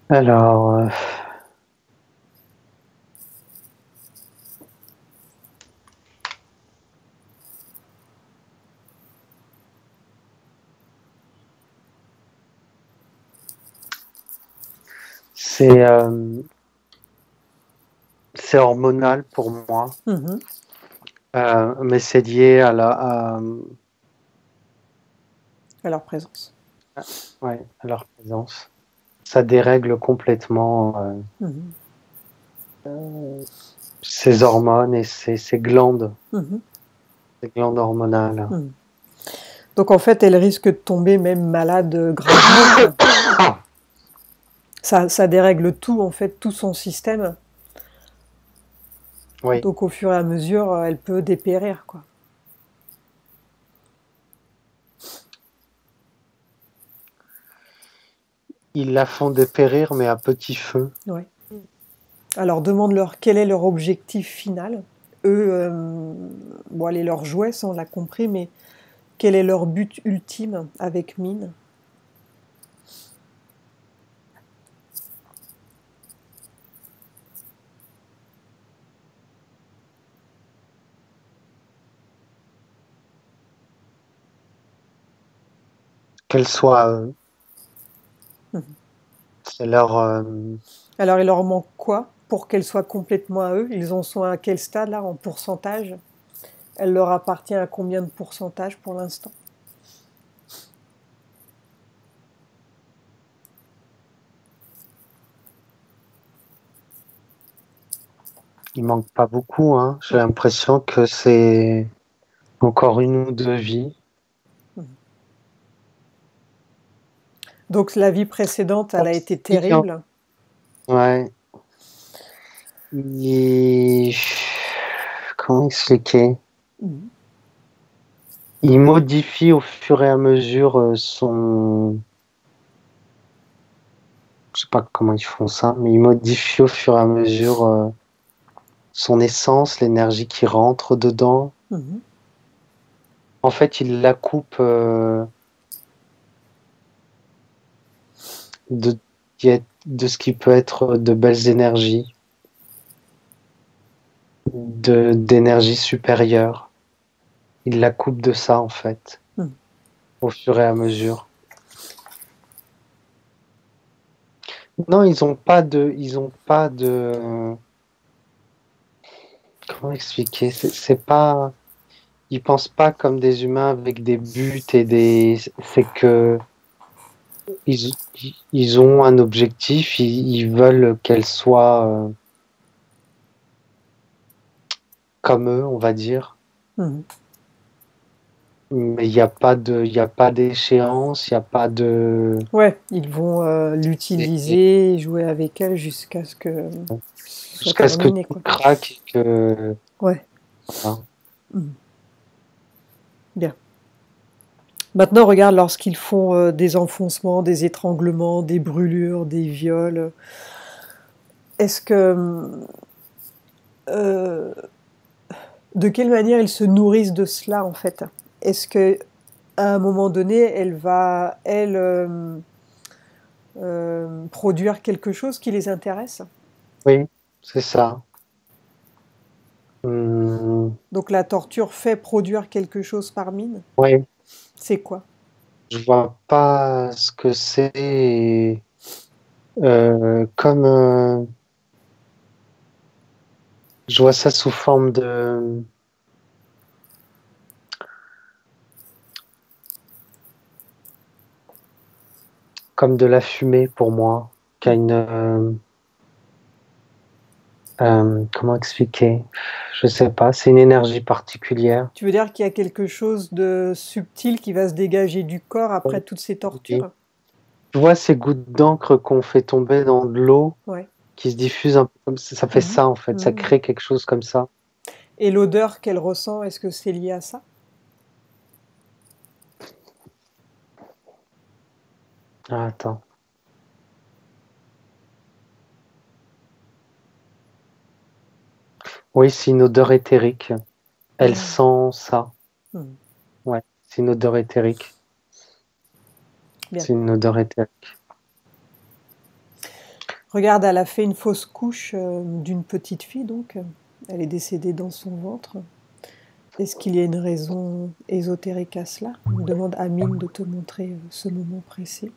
Alors, c'est hormonal pour moi, mais c'est lié à leur présence. À leur présence. Ça dérègle complètement ses hormones et ses glandes, ses glandes hormonales. Donc en fait, elle risque de tomber même malade gravement. Ça dérègle tout, en fait, tout son système. Oui. Donc au fur et à mesure, elle peut dépérir, quoi. Ils la font dépérir, mais à petit feu. Oui. Alors demande-leur quel est leur objectif final. Eux, bon, allez, leur jouet, ça on l'a compris, mais quel est leur but ultime avec Mine? Qu'elle soit... c'est leur... Alors il leur manque quoi pour qu'elle soit complètement à eux? Ils en sont à quel stade là, en pourcentage? Elle leur appartient à combien de pourcentage pour l'instant? Il manque pas beaucoup, hein. J'ai l'impression que c'est encore 1 ou 2 vies. Donc la vie précédente, elle a été terrible. Ouais. Comment expliquer? Il modifie au fur et à mesure son... Je sais pas comment ils font ça, mais il modifie au fur et à mesure son essence, l'énergie qui rentre dedans. En fait, il la coupe de ce qui peut être de belles énergies, d'énergie supérieure. Il la coupe de ça, en fait, au fur et à mesure. Non, ils ont pas de... Comment expliquer? C'est pas... Ils pensent pas comme des humains avec des buts et des... C'est que... Ils ont un objectif, ils veulent qu'elle soit comme eux, on va dire. Mais il n'y a pas d'échéance, il n'y a pas de... Ouais, ils vont l'utiliser, jouer avec elle jusqu'à ce que jusqu'à ce que tout craque et que... Ouais. Bien. Maintenant, regarde, lorsqu'ils font des enfoncements, des étranglements, des brûlures, des viols, est-ce que... de quelle manière ils se nourrissent de cela, en fait? Est-ce que à un moment donné, elle va, produire quelque chose qui les intéresse? Oui, c'est ça. Donc la torture fait produire quelque chose par Mine? Oui. C'est quoi? Je vois pas ce que c'est. Comme je vois ça sous forme de comme de la fumée pour moi, qui a une comment expliquer? Je sais pas, c'est une énergie particulière. Tu veux dire qu'il y a quelque chose de subtil qui va se dégager du corps après toutes ces tortures? Tu vois ces gouttes d'encre qu'on fait tomber dans de l'eau, Ouais. qui se diffusent un peu comme ça, ça fait ça en fait, ça crée quelque chose comme ça. Et l'odeur qu'elle ressent, est-ce que c'est lié à ça? Ah, attends. Oui, c'est une odeur éthérique. Elle sent ça. Ouais, c'est une odeur éthérique. C'est une odeur éthérique. Regarde, elle a fait une fausse couche d'une petite fille, donc. Elle est décédée dans son ventre. Est-ce qu'il y a une raison ésotérique à cela? On demande à Mine de te montrer ce moment précis.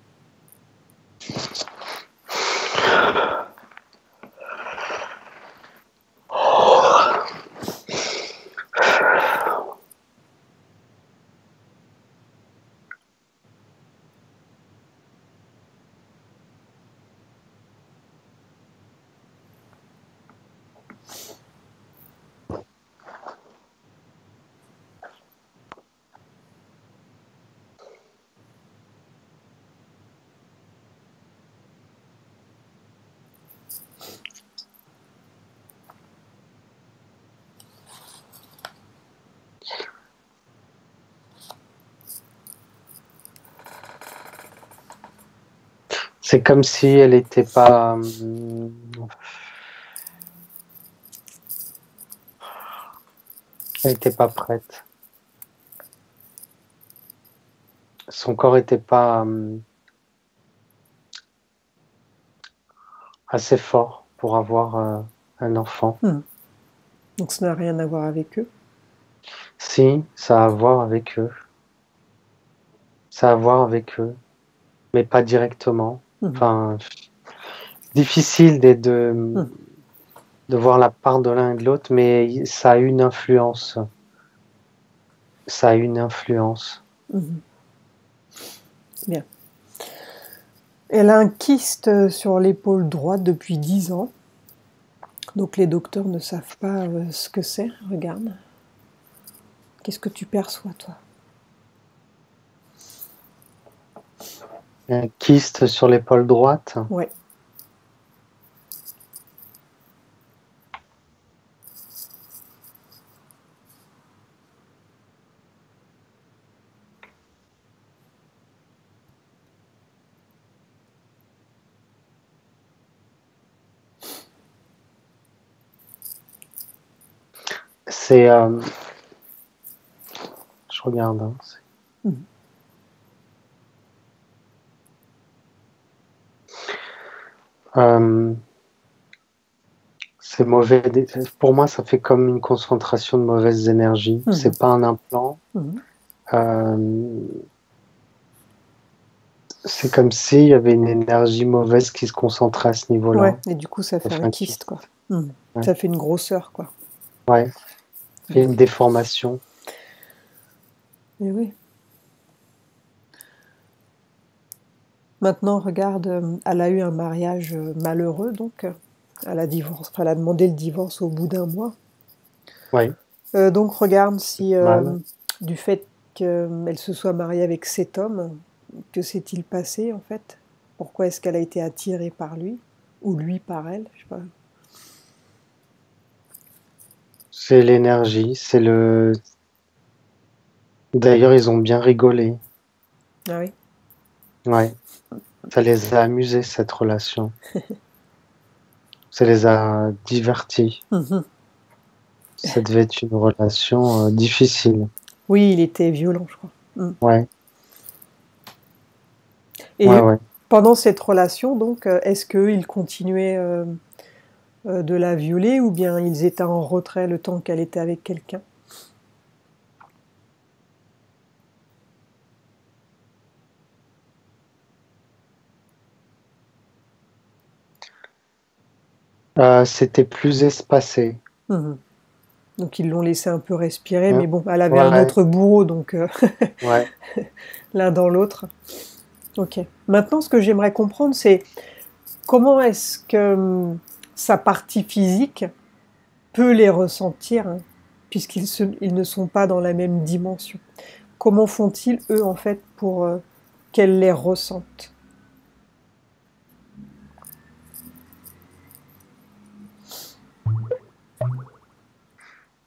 C'est comme si elle n'était pas... Elle n'était pas prête. Son corps n'était pas assez fort pour avoir un enfant. Donc ça n'a rien à voir avec eux? Si, ça a à voir avec eux. Ça a à voir avec eux, mais pas directement. Enfin, difficile de voir la part de l'un et de l'autre, mais ça a une influence. Ça a une influence. Bien. Elle a un kyste sur l'épaule droite depuis 10 ans. Donc les docteurs ne savent pas ce que c'est. Regarde. Qu'est-ce que tu perçois, toi? Un kyste sur l'épaule droite? Ouais. C'est... je regarde. Hein, c'est mauvais. Pour moi, ça fait comme une concentration de mauvaises énergies. C'est pas un implant. C'est comme s'il y avait une énergie mauvaise qui se concentrait à ce niveau-là. Ouais, et du coup, ça fait un kyste, quoi. Ouais. Ça fait une grosseur, quoi. Ouais. Ça fait une déformation. Et oui. Maintenant, regarde, elle a eu un mariage malheureux, donc elle a demandé le divorce au bout d'un mois. Oui. Donc regarde si du fait qu'elle se soit mariée avec cet homme, que s'est-il passé en fait? Pourquoi est-ce qu'elle a été attirée par lui? Ou lui par elle? Je sais pas. C'est l'énergie, c'est le... D'ailleurs, ils ont bien rigolé. Ah oui? Ouais. Ça les a amusés, cette relation. Ça les a divertis. Ça devait être une relation difficile. Oui, il était violent, je crois. Ouais. Et pendant cette relation, donc, est-ce qu'ils continuaient de la violer ou bien ils étaient en retrait le temps qu'elle était avec quelqu'un? C'était plus espacé. Donc ils l'ont laissé un peu respirer, mais bon, elle avait un autre bourreau, donc l'un dans l'autre. Ok. Maintenant, ce que j'aimerais comprendre, c'est comment est-ce que sa partie physique peut les ressentir, hein, puisqu'ils ne sont pas dans la même dimension. Comment font-ils, eux, en fait, pour qu'elle les ressente?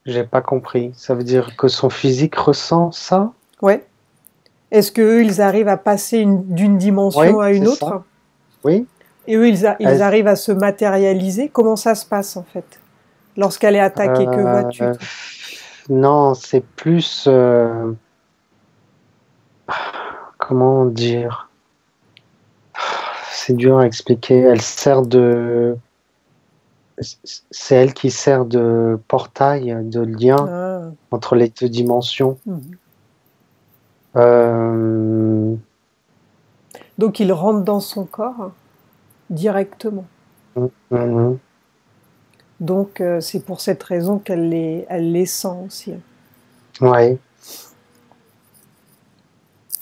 J'ai pas compris. Ça veut dire que son physique ressent ça? Ouais. Est-ce qu'eux, ils arrivent à passer d'une dimension à une autre? Ça. Oui. Et eux, ils arrivent à se matérialiser? Comment ça se passe, en fait? Lorsqu'elle est attaquée, que vois-tu? Non, c'est plus... comment dire? C'est dur à expliquer. Elle sert de... C'est elle qui sert de portail, de lien entre les deux dimensions. Donc il rentre dans son corps directement. Donc c'est pour cette raison qu'elle les sent aussi. Ouais.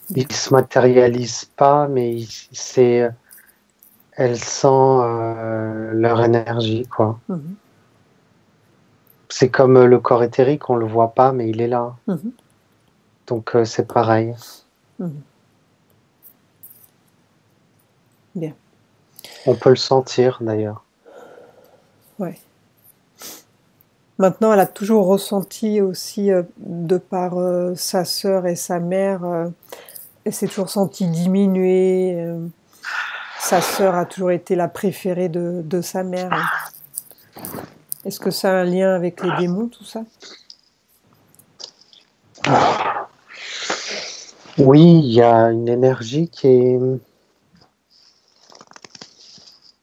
Ils ne se matérialisent pas, mais elle sent leur énergie, quoi. C'est comme le corps éthérique, on le voit pas, mais il est là. Donc c'est pareil. Bien. On peut le sentir d'ailleurs. Ouais. Maintenant, elle a toujours ressenti aussi, de par sa sœur et sa mère, elle s'est toujours sentie diminuée. Sa sœur a toujours été la préférée de sa mère. Est-ce que ça a un lien avec les démons, tout ça? Oui, il y a une énergie qui est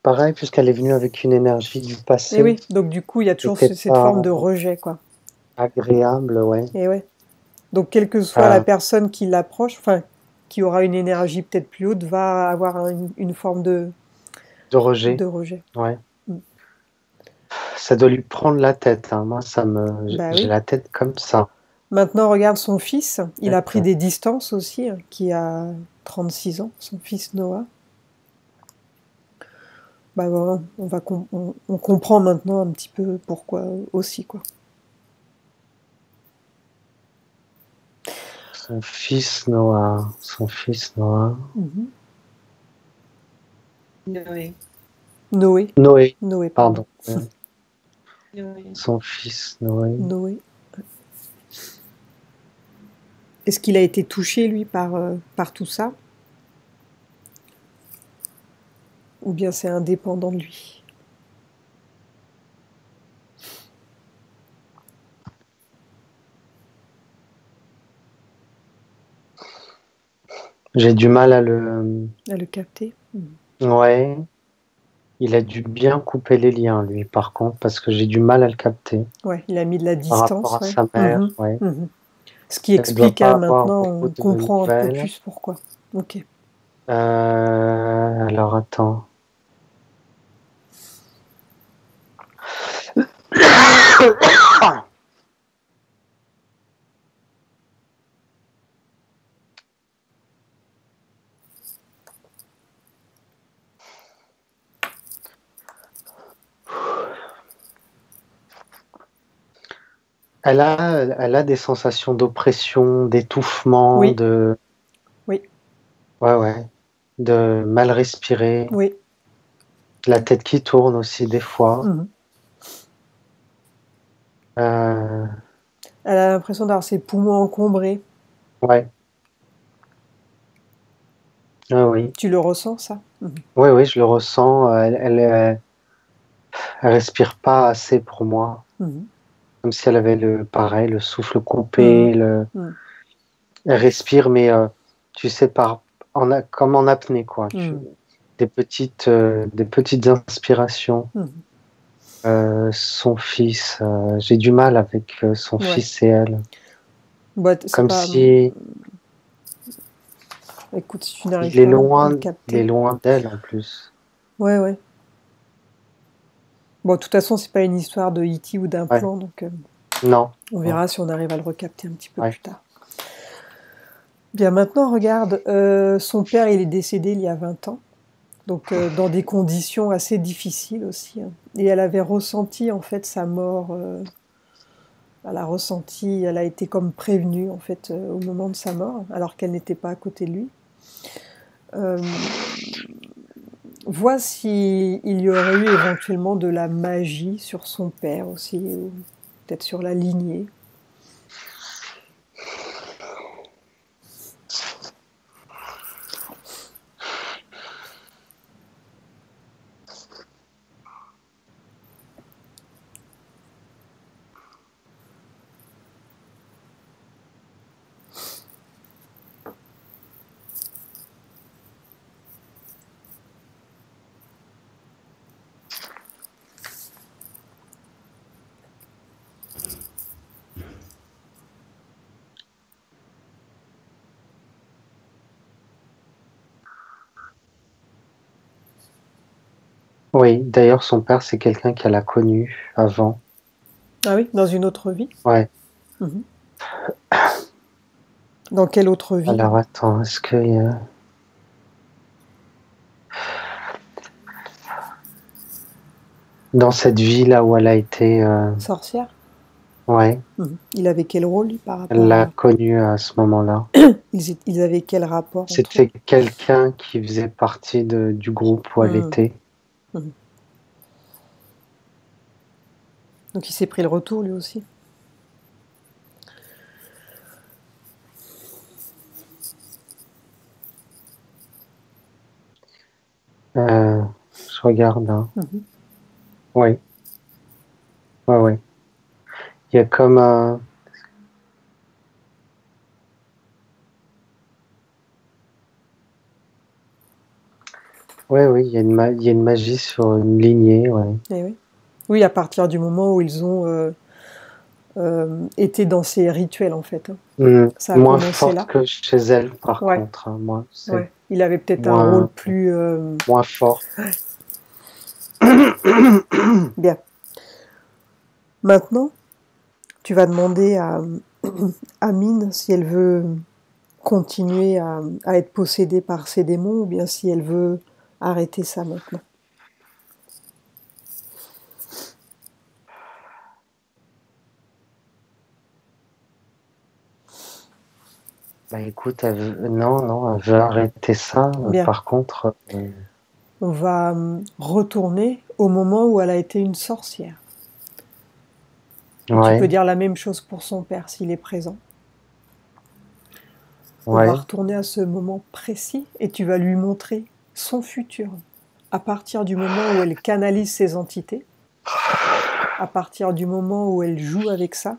pareil, puisqu'elle est venue avec une énergie du passé. Et oui, donc du coup, il y a toujours cette forme de rejet, quoi. Agréable, ouais. Et ouais. Donc, quelle que soit la personne qui l'approche, enfin, qui aura une énergie peut-être plus haute, va avoir une forme de rejet. De rejet. Ouais. Ça doit lui prendre la tête. Hein. Moi, j'ai la tête comme ça. Maintenant, regarde son fils. Il a pris des distances aussi, qui a 36 ans, son fils Noah. Bah voilà, on comprend maintenant un petit peu pourquoi aussi, quoi. Son fils Noah. Noé, pardon. Son fils Noé. Est-ce qu'il a été touché, lui, par tout ça? Ou bien c'est indépendant de lui? J'ai du mal à le capter. Ouais. Il a dû bien couper les liens, lui, par contre, parce que j'ai du mal à le capter. Ouais, il a mis de la distance. Par rapport à sa mère, ouais. Ce qui explique, maintenant, on comprend un peu plus pourquoi. Ok. Alors, attends. Elle a des sensations d'oppression, d'étouffement, Oui. Ouais, de mal respirer. Oui. La tête qui tourne aussi, des fois. Elle a l'impression d'avoir ses poumons encombrés. Ouais. Ah oui. Tu le ressens, ça? Oui, je le ressens. Elle respire pas assez pour moi. Comme si elle avait le souffle coupé. Elle respire, mais tu sais, comme en apnée, quoi. Des petites inspirations. Son fils, j'ai du mal avec son fils et elle. Comme si... Écoute, si tu n'arrives pas à le capter. Il est loin d'elle, en plus. Ouais. Bon, de toute façon, c'est pas une histoire de E.T. ou d'un plan, donc non. On verra si on arrive à le recapter un petit peu plus tard. Bien, maintenant, regarde, son père, il est décédé il y a 20 ans, donc dans des conditions assez difficiles aussi. Hein. Et elle avait ressenti, en fait, sa mort. Elle a été comme prévenue, en fait, au moment de sa mort, alors qu'elle n'était pas à côté de lui. Vois s'il y aurait eu éventuellement de la magie sur son père aussi, ou peut-être sur la lignée. Oui, d'ailleurs, son père, c'est quelqu'un qu'elle a connu avant. Ah oui, dans une autre vie? Ouais. Dans quelle autre vie? Alors, attends, est-ce qu'il y a... Dans cette vie-là où elle a été... Sorcière? Ouais. Il avait quel rôle, lui, par rapport Elle l'a connu à ce moment-là. Ils avaient quel rapport? C'était quelqu'un qui faisait partie du groupe où elle était. Donc il s'est pris le retour, lui aussi. Je regarde. Hein. Oui. Ouais. Il y a comme un... Oui, il y a il y a une magie sur une lignée, ouais. Et oui. Oui, à partir du moment où ils ont été dans ces rituels, en fait. Ça a Moins commencé forte là. que chez elle, par Ouais, contre. Hein. Moi, c'est ouais. Il avait peut-être un rôle moins, plus... moins fort. Bien. Maintenant, tu vas demander à Mine si elle veut continuer à être possédée par ces démons ou bien si elle veut arrêter ça maintenant. Bah écoute, non, elle veut arrêter ça. Bien. Par contre, On va retourner au moment où elle a été une sorcière. ouais, Tu peux dire la même chose pour son père s'il est présent. On ouais, va retourner à ce moment précis et tu vas lui montrer son futur. À partir du moment où elle canalise ses entités, à partir du moment où elle joue avec ça,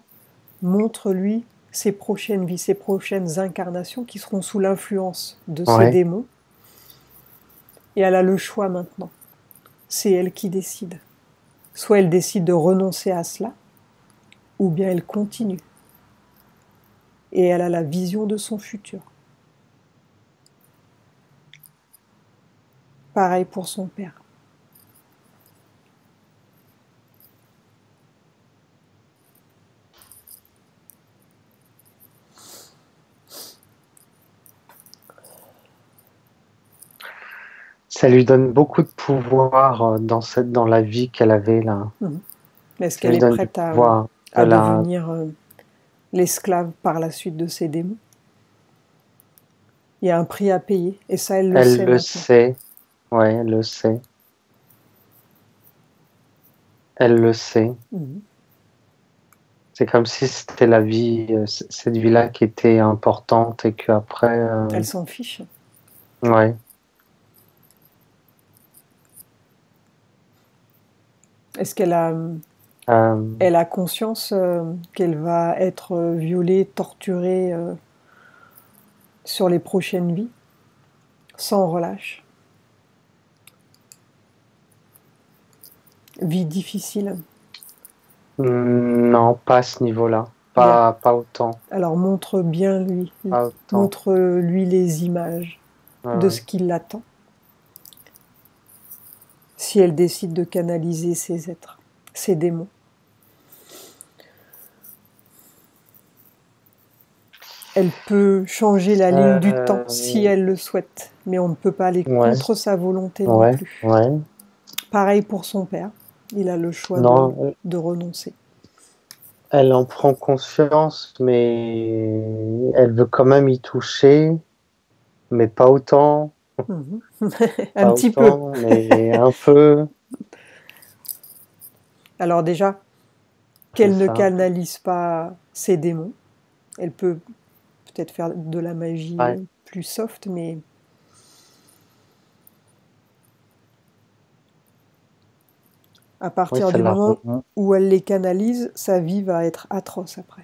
montre-lui ses prochaines vies, ses prochaines incarnations qui seront sous l'influence de ces ouais. démons. Et elle a le choix maintenant. C'est elle qui décide. Soit elle décide de renoncer à cela, ou bien elle continue. Et elle a la vision de son futur. Pareil pour son père. Ça lui donne beaucoup de pouvoir dans la vie qu'elle avait là. Est-ce Ça qu'elle lui est donne du prête pouvoir. à devenir l'esclave par la suite de ses démons? Il y a un prix à payer, et ça, elle le Elle sait le maintenant. sait. Ouais, elle le sait. Elle le sait. C'est comme si c'était la vie, cette vie-là qui était importante et qu'après, Elle s'en fiche. ouais. Est-ce qu'elle a, Euh, elle a conscience qu'elle va être violée, torturée sur les prochaines vies, sans relâche? Vie difficile. non, pas à ce niveau-là. Bien. Pas autant. Alors montre bien lui. Pas autant. Montre-lui les images de Ouais. ce qui l'attend. Si elle décide de canaliser ses êtres, ses démons. Elle peut changer la ligne du temps si elle le souhaite, mais on ne peut pas aller contre sa volonté non plus. Ouais. Pareil pour son père, il a le choix de renoncer. Elle en prend conscience, mais elle veut quand même y toucher, mais pas autant. Un petit peu. Mais un peu. Alors déjà, qu'elle ne canalise pas ses démons. Elle peut peut-être faire de la magie plus soft, mais à partir du moment où elle les canalise, sa vie va être atroce après.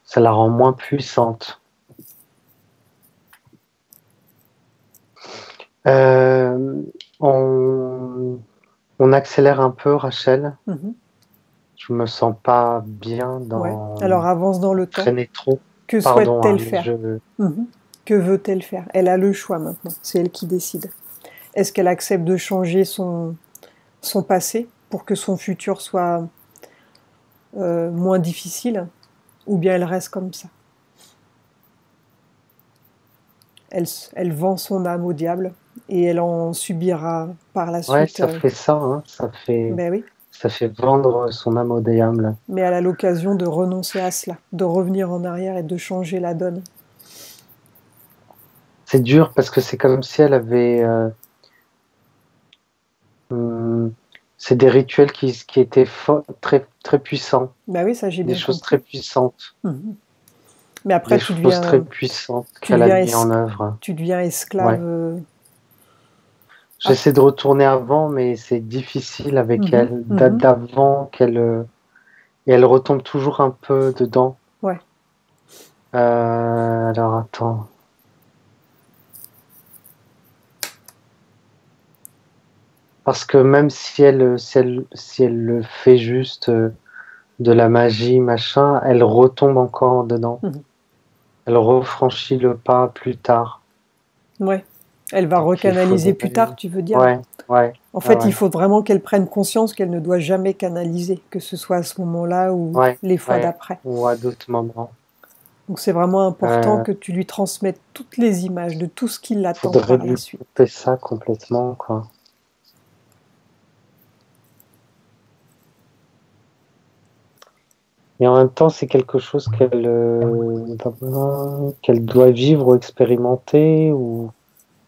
Ça la rend moins puissante. On accélère un peu, Rachel. Je me sens pas bien dans. Ouais. Alors avance dans le temps. Traîner trop. Que souhaite-t-elle faire? Que veut-elle faire? Elle a le choix maintenant. C'est elle qui décide. Est-ce qu'elle accepte de changer son passé pour que son futur soit moins difficile, ou bien elle reste comme ça? Elle vend son âme au diable et elle en subira par la suite. Ouais, ça fait ça, hein. Ben oui. Ça fait vendre son âme au diable. Mais elle a l'occasion de renoncer à cela, de revenir en arrière et de changer la donne. C'est dur parce que c'est comme si elle avait... c'est des rituels qui étaient très, très puissants. Ben oui, ça j'ai bien compris. Des choses compris. très puissantes. Mais après, des choses très puissantes qu'elle a mis en œuvre. Tu deviens esclave. Ouais. J'essaie de retourner avant, mais c'est difficile avec elle. D'avant qu'elle... Et elle retombe toujours un peu dedans. Ouais. Alors, attends. Parce que même si elle le fait juste de la magie, machin, elle retombe encore dedans. Elle refranchit le pas plus tard. Ouais. Elle va Donc, il recanaliser plus faudrait... tard, tu veux dire? Ouais, ouais, En ouais, fait, il ouais. faut vraiment qu'elle prenne conscience qu'elle ne doit jamais canaliser, que ce soit à ce moment-là ou Ouais, les fois ouais. d'après. Ou à d'autres moments. Donc c'est vraiment important Euh, que tu lui transmettes toutes les images de tout ce qui l'attend faudrait par la lui suite. couper ça complètement, quoi. Et en même temps, c'est quelque chose qu'elle doit vivre ou expérimenter, ou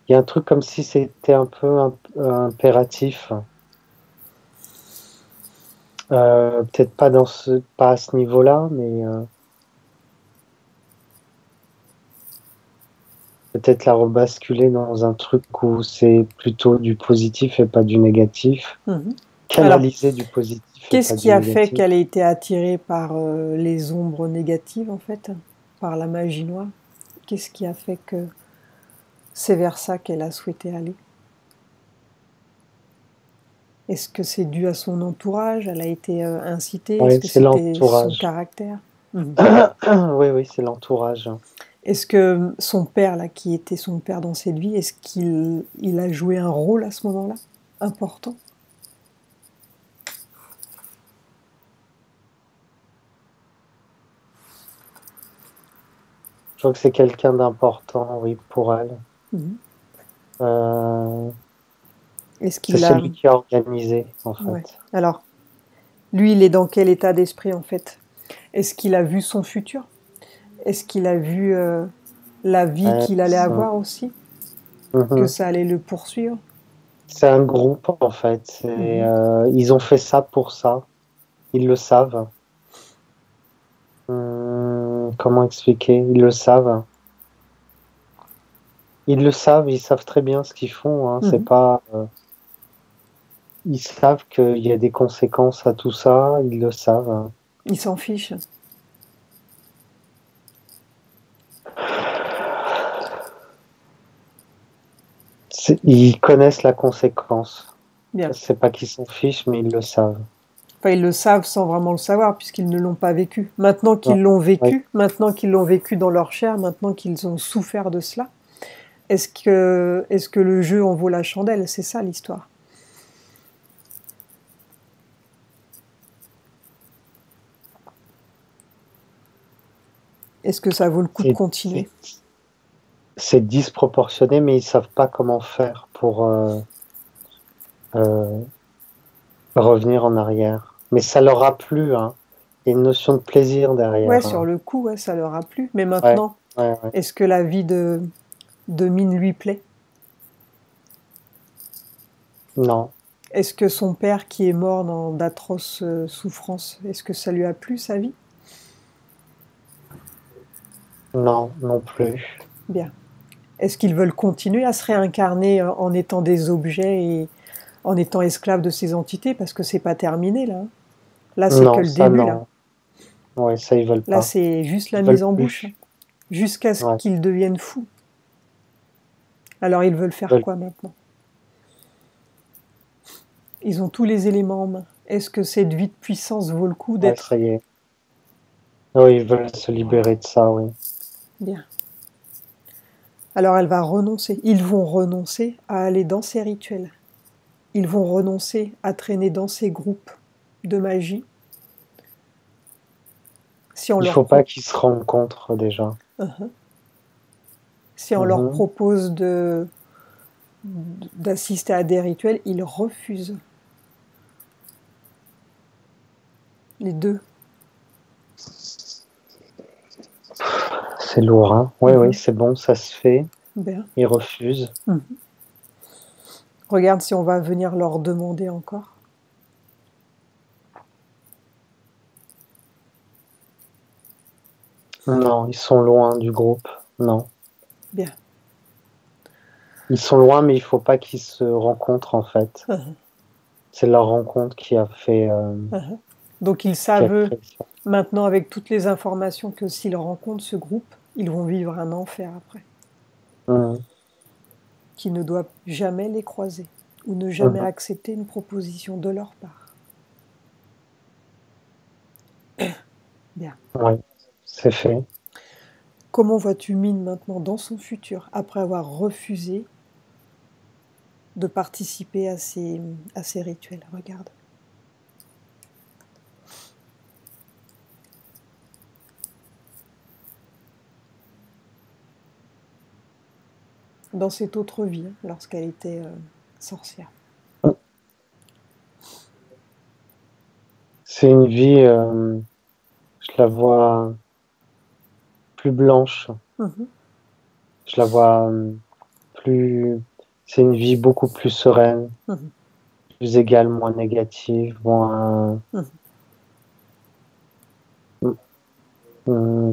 il y a un truc comme si c'était un peu impératif. Peut-être pas à ce niveau-là, mais peut-être la rebasculer dans un truc où c'est plutôt du positif et pas du négatif. Alors, Canaliser du positif et qu'est-ce pas qui du a fait négatif. qu'elle ait été attirée par les ombres négatives, en fait, par la magie noire? Qu'est-ce qui a fait que c'est vers ça qu'elle a souhaité aller? Est-ce que c'est dû à son entourage? Elle a été incitée? Est-ce Oui, que c'est c'était son l'entourage. caractère? Oui, oui, c'est l'entourage. Est-ce que son père, là, qui était son père dans cette vie, est-ce qu'il a joué un rôle à ce moment-là important? Je crois que c'est quelqu'un d'important, oui, pour elle. Mhm. Euh, Est-ce c'est qu'il a... celui qui a organisé, en Ouais. fait. Alors, lui, il est dans quel état d'esprit, en fait? Est-ce qu'il a vu son futur? Est-ce qu'il a vu la vie qu'il allait avoir aussi? Que Mhm. ça allait le poursuivre? C'est un groupe, en fait. Mhm. Ils ont fait ça pour ça. Ils le savent. Comment expliquer? Ils le savent. Ils le savent, ils savent très bien ce qu'ils font. Hein. C'est Mhm. pas. Ils savent qu'il y a des conséquences à tout ça. Ils le savent. Il s'en fiche. Ils connaissent la conséquence. Bien. C'est pas qu'ils s'en fichent, mais ils le savent. Enfin, ils le savent sans vraiment le savoir, puisqu'ils ne l'ont pas vécu. Maintenant Ouais, qu'ils l'ont ouais. vécu, maintenant qu'ils l'ont vécu dans leur chair, maintenant qu'ils ont souffert de cela, est-ce que le jeu en vaut la chandelle? C'est ça l'histoire. Est-ce que ça vaut le coup de C'est continuer? c'est disproportionné, mais ils savent pas comment faire pour euh, revenir en arrière. Mais ça leur a plu, hein. Il y a une notion de plaisir Ouais, derrière. sur Hein. le coup, ouais, ça leur a plu. Mais Ouais, maintenant, ouais, ouais. est-ce que la vie de Mine lui plaît? Non, Est-ce que son père, qui est mort dans d'atroces souffrances, est-ce que ça lui a plu, sa vie? non, non plus. Bien. Est-ce qu'ils veulent continuer à se réincarner en étant des objets et en étant esclaves de ces entités? Parce que c'est pas terminé, là. Là, c'est que Non, le ça début, là. non. Ouais, ça ils veulent Là, pas. c'est juste la Ils mise veulent en bouche, plus. jusqu'à ce Ouais, qu'ils deviennent fous. Alors, ils veulent ils faire veulent. quoi maintenant? Ils ont tous les éléments en main. Est-ce que cette vie de puissance vaut le coup Ouais, ça d'être y est. Oui, ils veulent se libérer de ça, oui. bien? Alors, elle va renoncer. Ils vont renoncer à aller dans ces rituels. Ils vont renoncer à traîner dans ces groupes de magie. Si on Il leur, faut pas qu'ils se rencontrent déjà. si on leur Mhm. propose d'assister à des rituels, ils refusent. Les deux. C'est lourd, hein? Oui, oui, c'est bon, ça se fait. Bien. Ils refusent. Regarde si on va venir leur demander encore. Non, ils sont loin du groupe. Non. Bien. Ils sont loin, mais il faut pas qu'ils se rencontrent, en fait. C'est leur rencontre qui a fait, Donc ils qui a savent créé ça. maintenant avec toutes les informations que s'ils rencontrent ce groupe, ils vont vivre un enfer après, Mhm. qui ne doit jamais les croiser. ou ne jamais accepter une proposition de leur part. Bien. Oui, c'est fait. Comment vois-tu Mine maintenant dans son futur, après avoir refusé de participer à ces rituels? Regarde. Dans cette autre vie, lorsqu'elle était sorcière. C'est une vie, je la vois plus blanche. Je la vois plus... C'est une vie beaucoup plus sereine, plus égale, moins négative, moins... je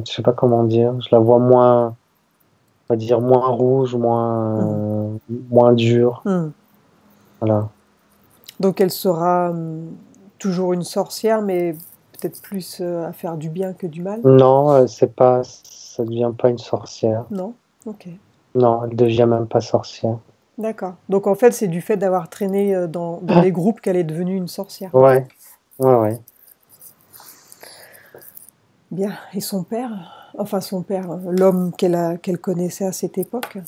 sais pas comment dire. Je la vois moins, on va dire, moins rouge, moins dure. Voilà. Donc elle sera toujours une sorcière, mais peut-être plus à faire du bien que du mal? Non, c'est pas, ça devient pas une sorcière. Non? Ok. Non, elle devient même pas sorcière. D'accord. Donc en fait, c'est du fait d'avoir traîné dans les groupes qu'elle est devenue une sorcière. Ouais, ouais. Bien. Et son père? Enfin son père, l'homme qu'elle connaissait à cette époque?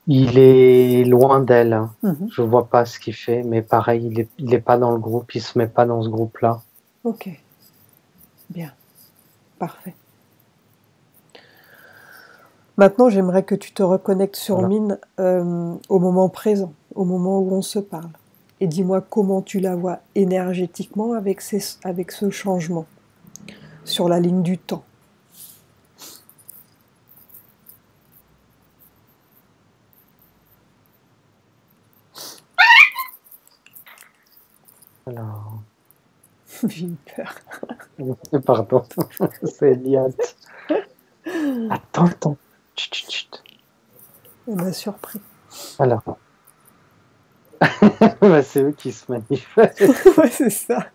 Il est loin d'elle. Hein. Je vois pas ce qu'il fait, mais pareil, il est pas dans le groupe, il se met pas dans ce groupe-là. Ok. Bien. Parfait. Maintenant, j'aimerais que tu te reconnectes sur Mine au moment présent, au moment où on se parle. Et dis-moi comment tu la vois énergétiquement avec ce changement sur la ligne du temps. Alors... J'ai eu peur. Pardon, c'est Eliade. Attends. Chut, chut, chut. Elle m'a surpris. Alors. Bah, c'est eux qui se manifestent. Ouais, c'est ça.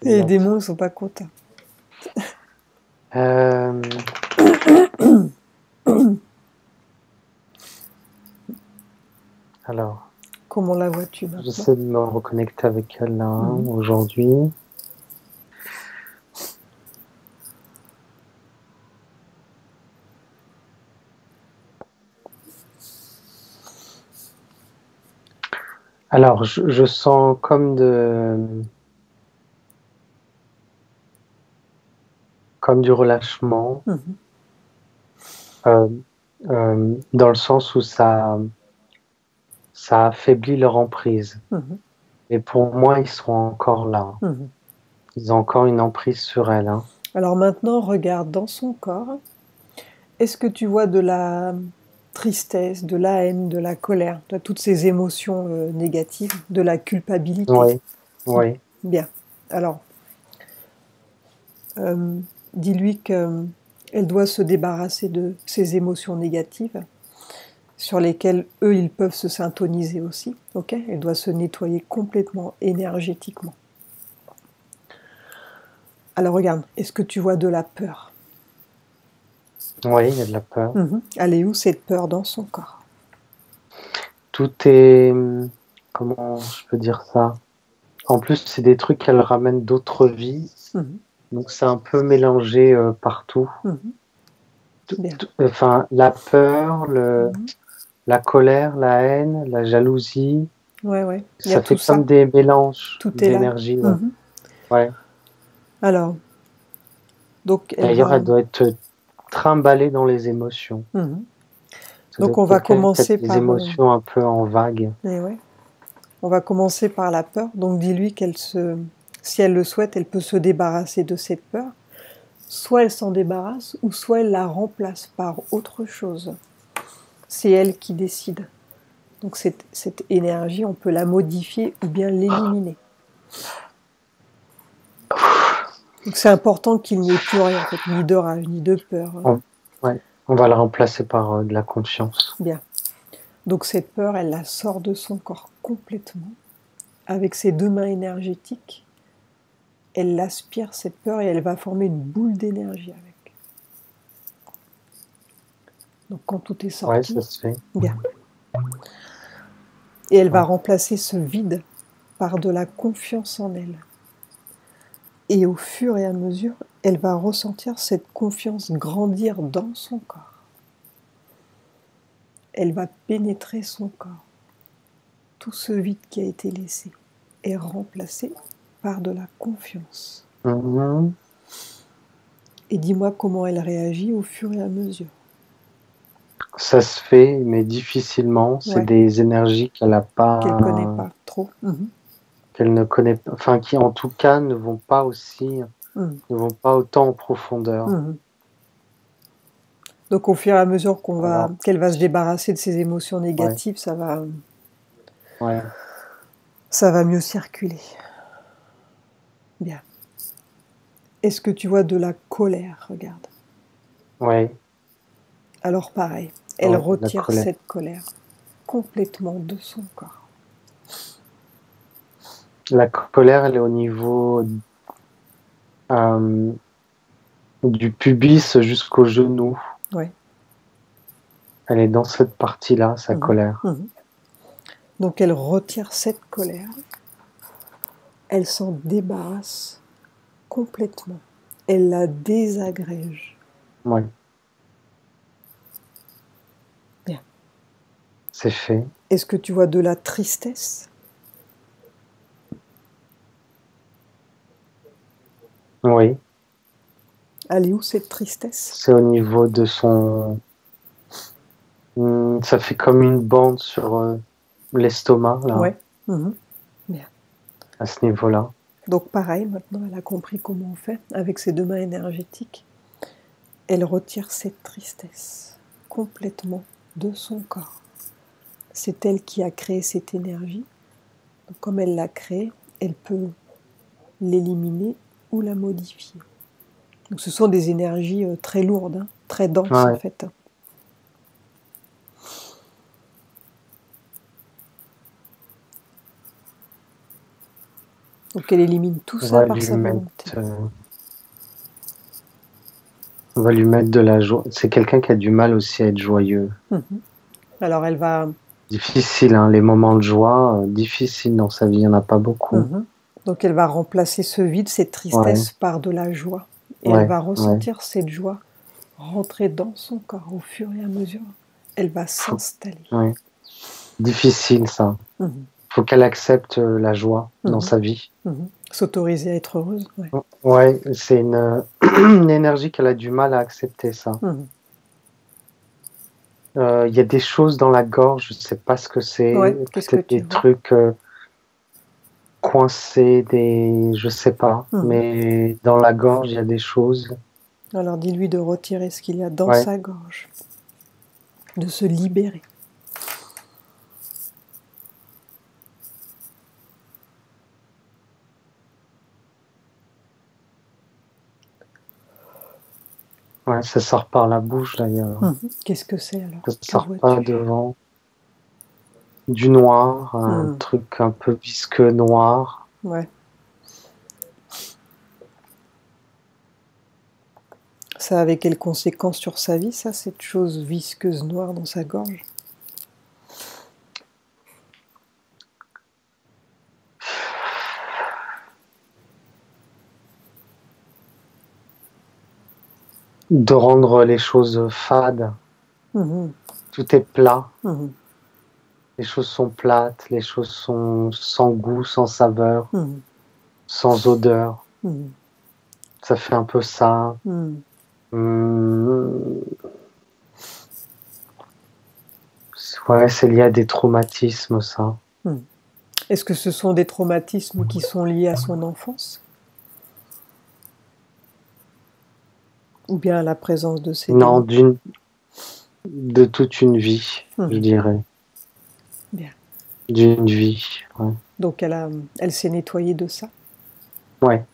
Et les démons ne sont pas contents. Alors. Comment la vois-tu maintenant? J'essaie de me reconnecter avec elle là, aujourd'hui. Alors, je sens comme du relâchement, dans le sens où ça affaiblit leur emprise. Et pour moi, ils seront encore là. Ils ont encore une emprise sur elle. Hein. Alors maintenant, regarde dans son corps. Est-ce que tu vois de la tristesse, de la haine, de la colère, de toutes ces émotions négatives, de la culpabilité? Oui. Bien. Alors, dis-lui qu'elle doit se débarrasser de ces émotions négatives sur lesquelles eux, ils peuvent se syntoniser aussi. Ok ? Elle doit se nettoyer complètement énergétiquement. Alors regarde, est-ce que tu vois de la peur? Oui, il y a de la peur. Elle est où cette peur dans son corps? Tout est... Comment je peux dire ça? En plus, c'est des trucs qu'elle ramène d'autres vies. Donc c'est un peu mélangé partout. Enfin, la peur, la colère, la haine, la jalousie. Ouais. Ça fait comme des mélanges d'énergie. Ouais. Alors, donc d'ailleurs, elle doit être trimballée dans les émotions. Donc on va commencer par... Des émotions un peu en vague. On va commencer par la peur. Donc dis-lui si elle le souhaite, elle peut se débarrasser de cette peur. Soit elle s'en débarrasse, ou soit elle la remplace par autre chose. C'est elle qui décide. Donc cette énergie, on peut la modifier ou bien l'éliminer. Donc c'est important qu'il n'y ait plus rien, en fait, ni de rage, ni de peur. On va la remplacer par de la confiance. Bien. Donc cette peur, elle la sort de son corps complètement. Avec ses deux mains énergétiques, elle l'aspire, cette peur, et elle va former une boule d'énergie avec. Donc quand tout est sorti... Ouais, ça se fait. Bien. Et elle va remplacer ce vide par de la confiance en elle. Et au fur et à mesure, elle va ressentir cette confiance grandir dans son corps. Elle va pénétrer son corps. Tout ce vide qui a été laissé est remplacé par de la confiance. Et dis-moi comment elle réagit au fur et à mesure. Ça se fait, mais difficilement. C'est des énergies qu'elle n'a pas... Qu'elle ne connaît pas trop. Qu'elle ne connaît pas... Enfin, qui en tout cas ne vont pas aussi... ne vont pas autant en profondeur. Donc au fur et à mesure qu'elle va se débarrasser de ses émotions négatives, ça va mieux circuler. Bien. Est-ce que tu vois de la colère? Regarde. Oui. Alors pareil, elle retire cette colère complètement de son corps. La colère, elle est au niveau du pubis jusqu'au genou. Oui. Elle est dans cette partie-là, sa colère. Donc elle retire cette colère, elle s'en débarrasse complètement, elle la désagrège. Oui. Bien. C'est fait. Est-ce que tu vois de la tristesse? Oui. Elle est où cette tristesse? C'est au niveau de son... Ça fait comme une bande sur l'estomac, là. Oui. Bien. À ce niveau-là. Donc pareil, maintenant elle a compris comment on fait avec ses deux mains énergétiques. Elle retire cette tristesse complètement de son corps. C'est elle qui a créé cette énergie. Donc, comme elle l'a créée, elle peut l'éliminer ou la modifier. Donc ce sont des énergies très lourdes, très denses en fait. Donc elle élimine tout ça par sa volonté. On va lui mettre de la joie. C'est quelqu'un qui a du mal aussi à être joyeux. Alors elle va... Difficile, les moments de joie, difficiles dans sa vie, il n'y en a pas beaucoup. Donc elle va remplacer ce vide, cette tristesse par de la joie. Et elle va ressentir cette joie rentrer dans son corps au fur et à mesure. Elle va s'installer. Difficile ça. Faut qu'elle accepte la joie dans sa vie. S'autoriser à être heureuse. Ouais, c'est une énergie qu'elle a du mal à accepter ça. Il y a des choses dans la gorge, je ne sais pas ce que c'est. Peut-être des trucs coincés, je sais pas. Mais dans la gorge, il y a des choses. Alors dis-lui de retirer ce qu'il y a dans sa gorge, de se libérer. Ouais, ça sort par la bouche d'ailleurs. Qu'est-ce que c'est alors? Ça sort pas devant. Du noir, un truc un peu visqueux noir. Ouais. Ça avait quelles conséquences sur sa vie, ça, cette chose visqueuse noire dans sa gorge? De rendre les choses fades. Tout est plat. Les choses sont plates, les choses sont sans goût, sans saveur, sans odeur. Ça fait un peu ça. Ouais, c'est lié à des traumatismes, ça. Est-ce que ce sont des traumatismes qui sont liés à son enfance? Ou bien à la présence de ces Non, de toute une vie, je dirais. Bien. D'une vie, ouais. Donc elle s'est nettoyée de ça? Ouais.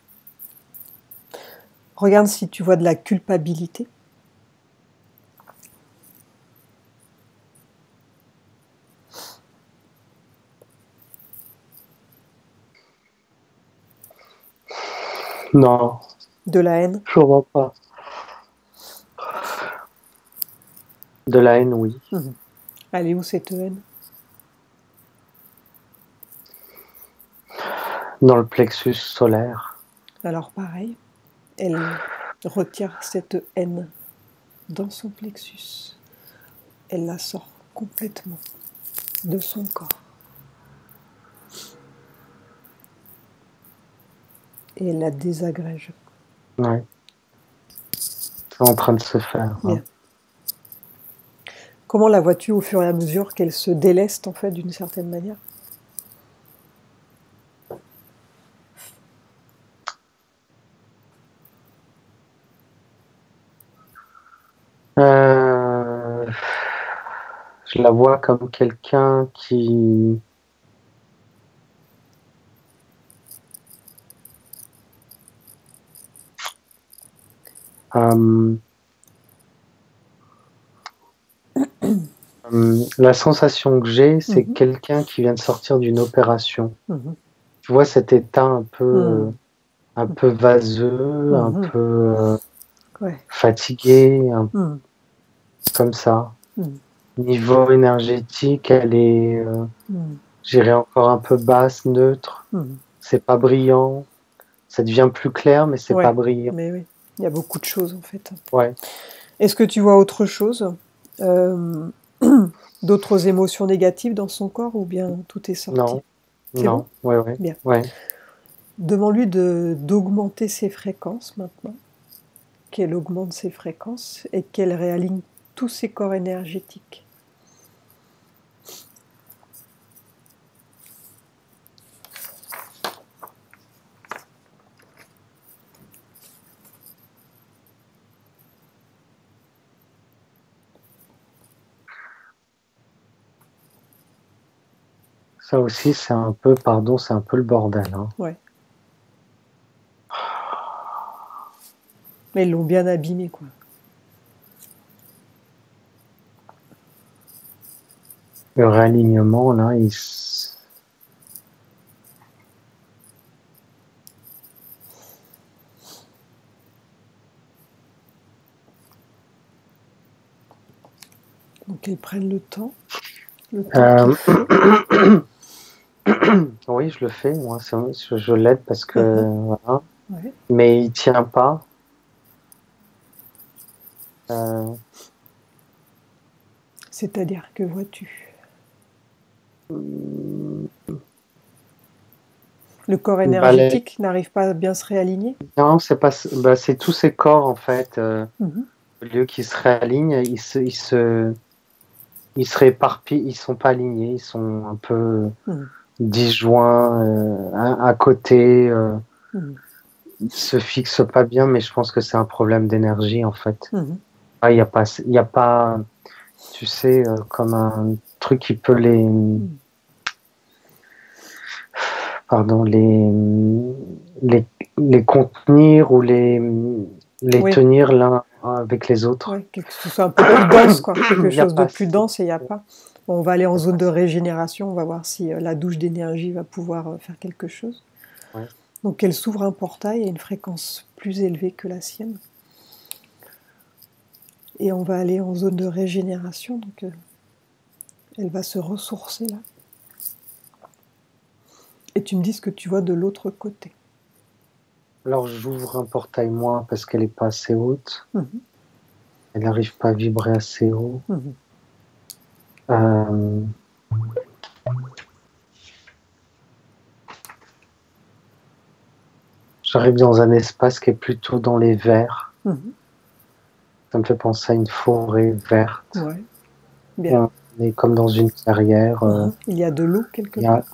Regarde si tu vois de la culpabilité. Non. De la haine? Je vois pas. De la haine, oui. Elle est où cette haine? Dans le plexus solaire. Alors pareil, elle retire cette haine dans son plexus. Elle la sort complètement de son corps. Et elle la désagrège. Ouais. C'est en train de se faire. Bien. Comment la vois-tu au fur et à mesure qu'elle se déleste en fait d'une certaine manière? Je la vois comme quelqu'un qui la sensation que j'ai, c'est quelqu'un qui vient de sortir d'une opération. Tu vois cet état un peu vaseux, un peu fatigué, comme ça. Niveau énergétique, elle est, j'irais encore un peu basse, neutre. C'est pas brillant. Ça devient plus clair, mais c'est pas brillant. Mais oui, il y a beaucoup de choses en fait. Ouais. Est-ce que tu vois autre chose, d'autres émotions négatives dans son corps, ou bien tout est sorti? Non. C'est non. bon? Ouais. Bien. Ouais. Demande-lui d'augmenter ses fréquences maintenant, qu'elle augmente ses fréquences et qu'elle réaligne tous ses corps énergétiques. Ça aussi, c'est un peu, pardon, c'est un peu le bordel. Hein. Ouais. Mais ils l'ont bien abîmé, quoi. Le réalignement, là, Donc ils prennent le temps. Oui, je le fais, moi, je l'aide parce que voilà. Ouais. Mais il tient pas. C'est-à-dire, que vois-tu? Le corps énergétique n'arrive pas à bien se réaligner? Non, c'est pas. C'est tous ces corps en fait. Au lieu qu'ils se réalignent, ils se rééparpillent. Ils sont pas alignés. Ils sont un peu disjoints à côté. Ils se fixent pas bien, mais je pense que c'est un problème d'énergie en fait. Il y a pas. Tu sais, comme un truc qui peut les. Pardon, les contenir ou les tenir l'un avec les autres. Oui, que ce soit un peu plus dense, quoi. Quelque chose de plus dense, et il n'y a pas. Bon, on va aller en zone de régénération, on va voir si la douche d'énergie va pouvoir faire quelque chose. Ouais. Donc elle s'ouvre un portail à une fréquence plus élevée que la sienne. Et on va aller en zone de régénération, donc elle va se ressourcer là. Et tu me dis ce que tu vois de l'autre côté. Alors j'ouvre un portail moins parce qu'elle n'est pas assez haute. Elle n'arrive pas à vibrer assez haut. J'arrive dans un espace qui est plutôt dans les verts. Ça me fait penser à une forêt verte. Ouais. Bien. On est comme dans une clairière. Il y a de l'eau quelque part.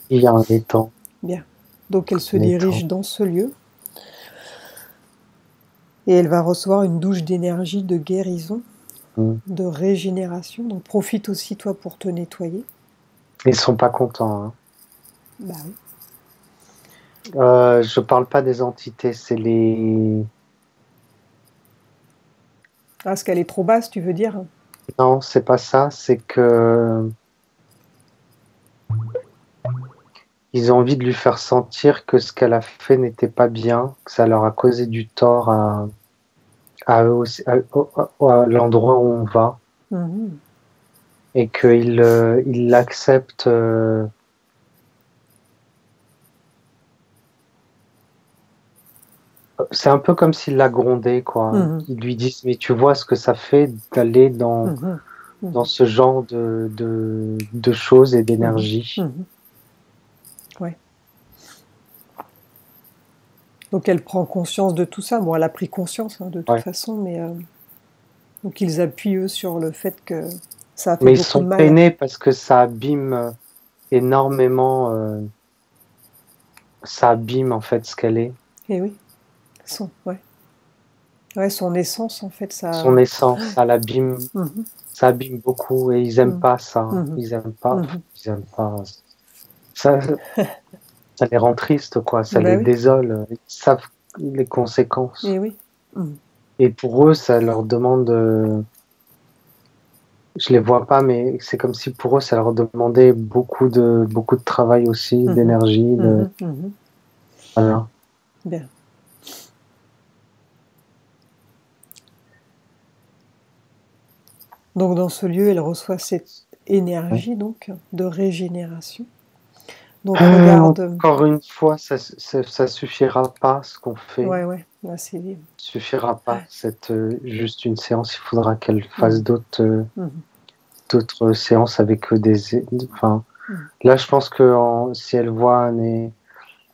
Il y a un étang. Bien. Donc elle se dirige dans ce lieu. Et elle va recevoir une douche d'énergie, de guérison, de régénération. Donc profite aussi toi pour te nettoyer. Ils sont pas contents. Hein. Bah oui. Je parle pas des entités, c'est les... Ah, est-ce qu'elle est trop basse, tu veux dire? Non, c'est pas ça, c'est que... Ils ont envie de lui faire sentir que ce qu'elle a fait n'était pas bien, que ça leur a causé du tort à eux aussi, à l'endroit où on va. Et qu'ils l'acceptent c'est un peu comme s'il l'a grondé, quoi. Ils lui disent, mais tu vois ce que ça fait d'aller dans ce genre de choses et d'énergie. Ouais. Donc elle prend conscience de tout ça. Bon, elle a pris conscience de toute façon, mais donc ils appuient eux sur le fait que ça a fait Mais ils beaucoup sont de mal. peinés parce que ça abîme énormément. Ça abîme en fait ce qu'elle est. Et oui, son essence en fait, ça. Son essence, ça l'abîme. Ça abîme beaucoup et ils aiment pas ça. Ils aiment pas. Ils aiment pas. Ça les rend tristes, quoi. Ça les désole. Ils savent les conséquences. Et oui. Et pour eux, ça leur demande. Je les vois pas, mais c'est comme si pour eux, ça leur demandait beaucoup de travail aussi, d'énergie. Voilà. Bien. Donc dans ce lieu, elle reçoit cette énergie donc de régénération. Donc regarde. Encore une fois, ça suffira pas ce qu'on fait. Ouais, là c'est bien. Suffira pas. C'est juste une séance. Il faudra qu'elle fasse d'autres séances avec des. Enfin, là, je pense que si elle voit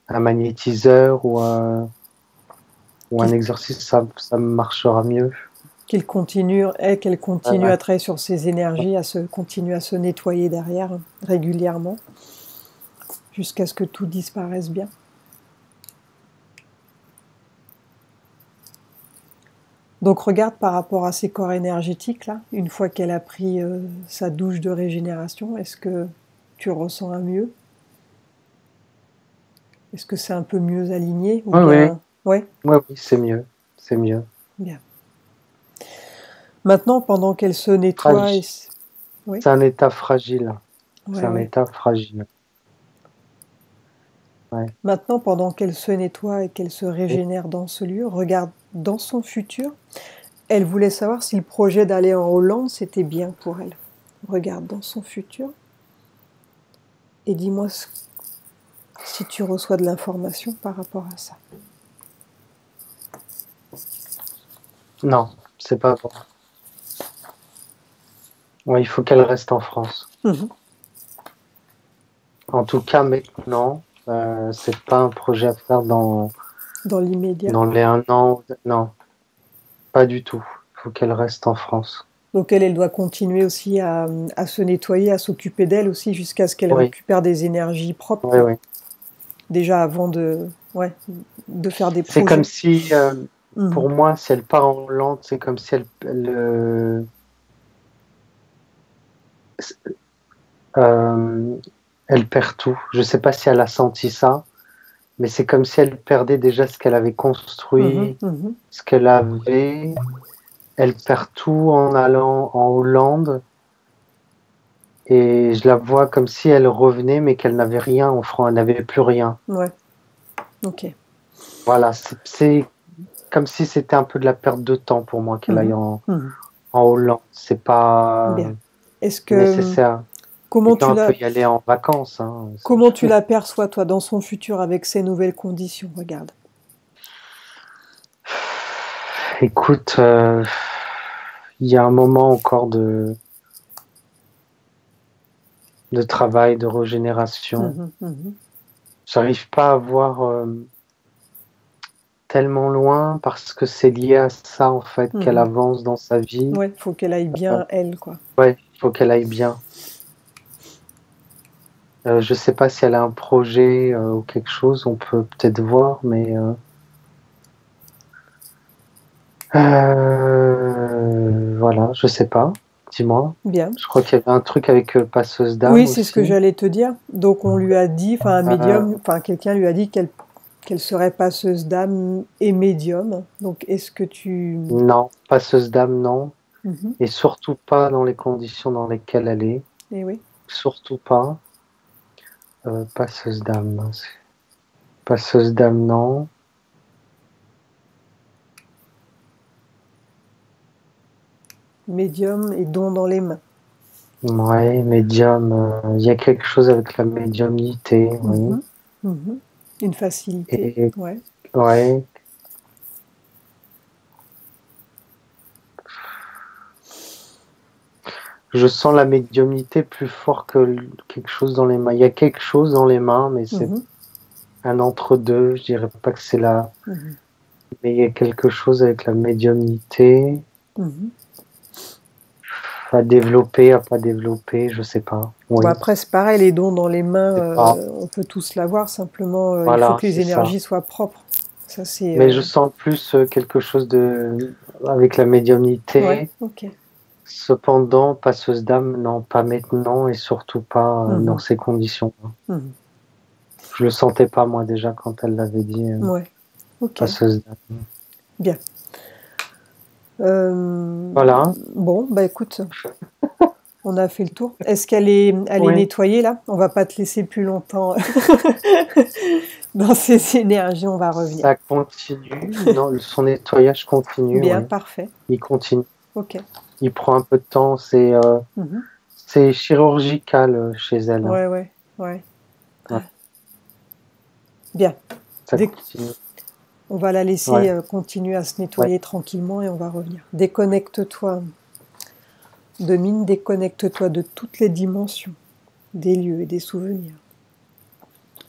un magnétiseur ou un exercice, ça marchera mieux. Qu'elle continue à travailler sur ses énergies, continuer à se nettoyer derrière régulièrement, jusqu'à ce que tout disparaisse bien. Donc regarde par rapport à ces corps énergétiques là, une fois qu'elle a pris sa douche de régénération, est-ce que tu ressens un mieux? Est-ce que c'est un peu mieux aligné ou bien... Oui, c'est mieux. C'est mieux. Bien. Maintenant, pendant qu'elle se nettoie... C'est un état fragile. C'est un état fragile. Maintenant, pendant qu'elle se nettoie et qu'elle se régénère dans ce lieu, regarde dans son futur. Elle voulait savoir si le projet d'aller en Hollande, c'était bien pour elle. Regarde dans son futur et dis-moi si tu reçois de l'information par rapport à ça. Non, c'est pas bon. Ouais, il faut qu'elle reste en France. En tout cas, maintenant, c'est pas un projet à faire dans l'immédiat. Dans les 1 an, non, pas du tout. Il faut qu'elle reste en France. Donc elle doit continuer aussi à se nettoyer, à s'occuper d'elle aussi jusqu'à ce qu'elle récupère des énergies propres. Oui. Déjà avant de faire des projets. C'est comme si, pour moi, si elle part en Hollande, c'est comme si elle perd tout. Je ne sais pas si elle a senti ça, mais c'est comme si elle perdait déjà ce qu'elle avait construit, ce qu'elle avait. Elle perd tout en allant en Hollande. Et je la vois comme si elle revenait, mais qu'elle n'avait rien en France, elle n'avait plus rien. Ouais. Ok. Voilà, c'est comme si c'était un peu de la perte de temps pour moi qu'elle aille en Hollande. C'est pas nécessaire. Comment tu peut y aller en vacances. Comment tu l'aperçois, toi, dans son futur avec ces nouvelles conditions? Regarde. Écoute, il y a un moment encore de travail, de régénération. J'arrive pas à voir tellement loin parce que c'est lié à ça, en fait, qu'elle avance dans sa vie. Ouais, il faut qu'elle aille bien, elle, quoi. Ouais, il faut qu'elle aille bien. Je sais pas si elle a un projet ou quelque chose, on peut peut-être voir, mais voilà, je sais pas. Dis-moi. Bien. Je crois qu'il y avait un truc avec passeuse d'âme. Oui, c'est ce que j'allais te dire. Donc on lui a dit, enfin un médium, enfin quelqu'un lui a dit qu'elle serait passeuse d'âme et médium. Donc est-ce que tu... Non, passeuse d'âme, non. Et surtout pas dans les conditions dans lesquelles elle est. Eh oui. Surtout pas. Passeuse d'âme. Passeuse d'âme, non. Médium et don dans les mains. Ouais, médium. Il y a quelque chose avec la médiumnité, oui. Une facilité. Ouais. Je sens la médiumnité plus fort que quelque chose dans les mains. Il y a quelque chose dans les mains, mais c'est un entre-deux. Je dirais pas que c'est là. Mais il y a quelque chose avec la médiumnité. À développer, à pas développer, je sais pas. Oui. Bon, après, c'est pareil, les dons dans les mains, on peut tous l'avoir, simplement, voilà, il faut que les énergies soient propres. Ça, mais je sens plus quelque chose avec la médiumnité. Ouais, ok. Cependant, passeuse d'âme, non, pas maintenant et surtout pas dans ces conditions. Je le sentais pas, moi, déjà, quand elle l'avait dit. Ouais, ok. Passeuse d'âme. Bien. Voilà. Bon, bah écoute, on a fait le tour. Est-ce qu'elle est nettoyée, là? On va pas te laisser plus longtemps dans ces énergies, on va revenir. Ça continue. Non, son nettoyage continue. Bien, parfait. Il continue. Ok. Il prend un peu de temps, c'est chirurgical chez elle. Ouais. Bien. Ça continue. On va la laisser continuer à se nettoyer tranquillement et on va revenir. Déconnecte-toi. Domine, déconnecte-toi de toutes les dimensions, des lieux et des souvenirs.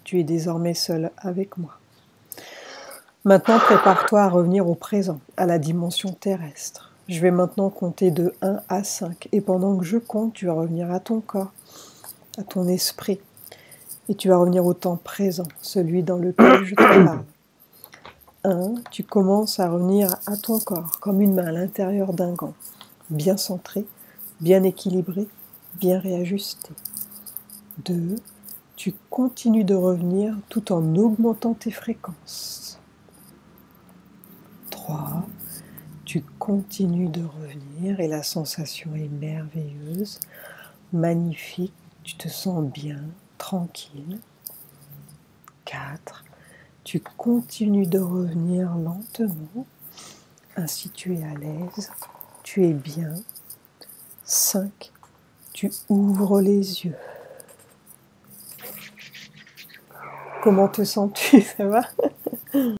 Tu es désormais seul avec moi. Maintenant, prépare-toi à revenir au présent, à la dimension terrestre. Je vais maintenant compter de 1 à 5. Et pendant que je compte, tu vas revenir à ton corps, à ton esprit. Et tu vas revenir au temps présent, celui dans lequel je te parle. 1, tu commences à revenir à ton corps, comme une main à l'intérieur d'un gant, bien centré, bien équilibré, bien réajusté. 2, tu continues de revenir tout en augmentant tes fréquences. 3, tu continues de revenir et la sensation est merveilleuse, magnifique, tu te sens bien, tranquille. 4, tu continues de revenir lentement, ainsi tu es à l'aise, tu es bien. 5, tu ouvres les yeux. Comment te sens-tu? Ça va?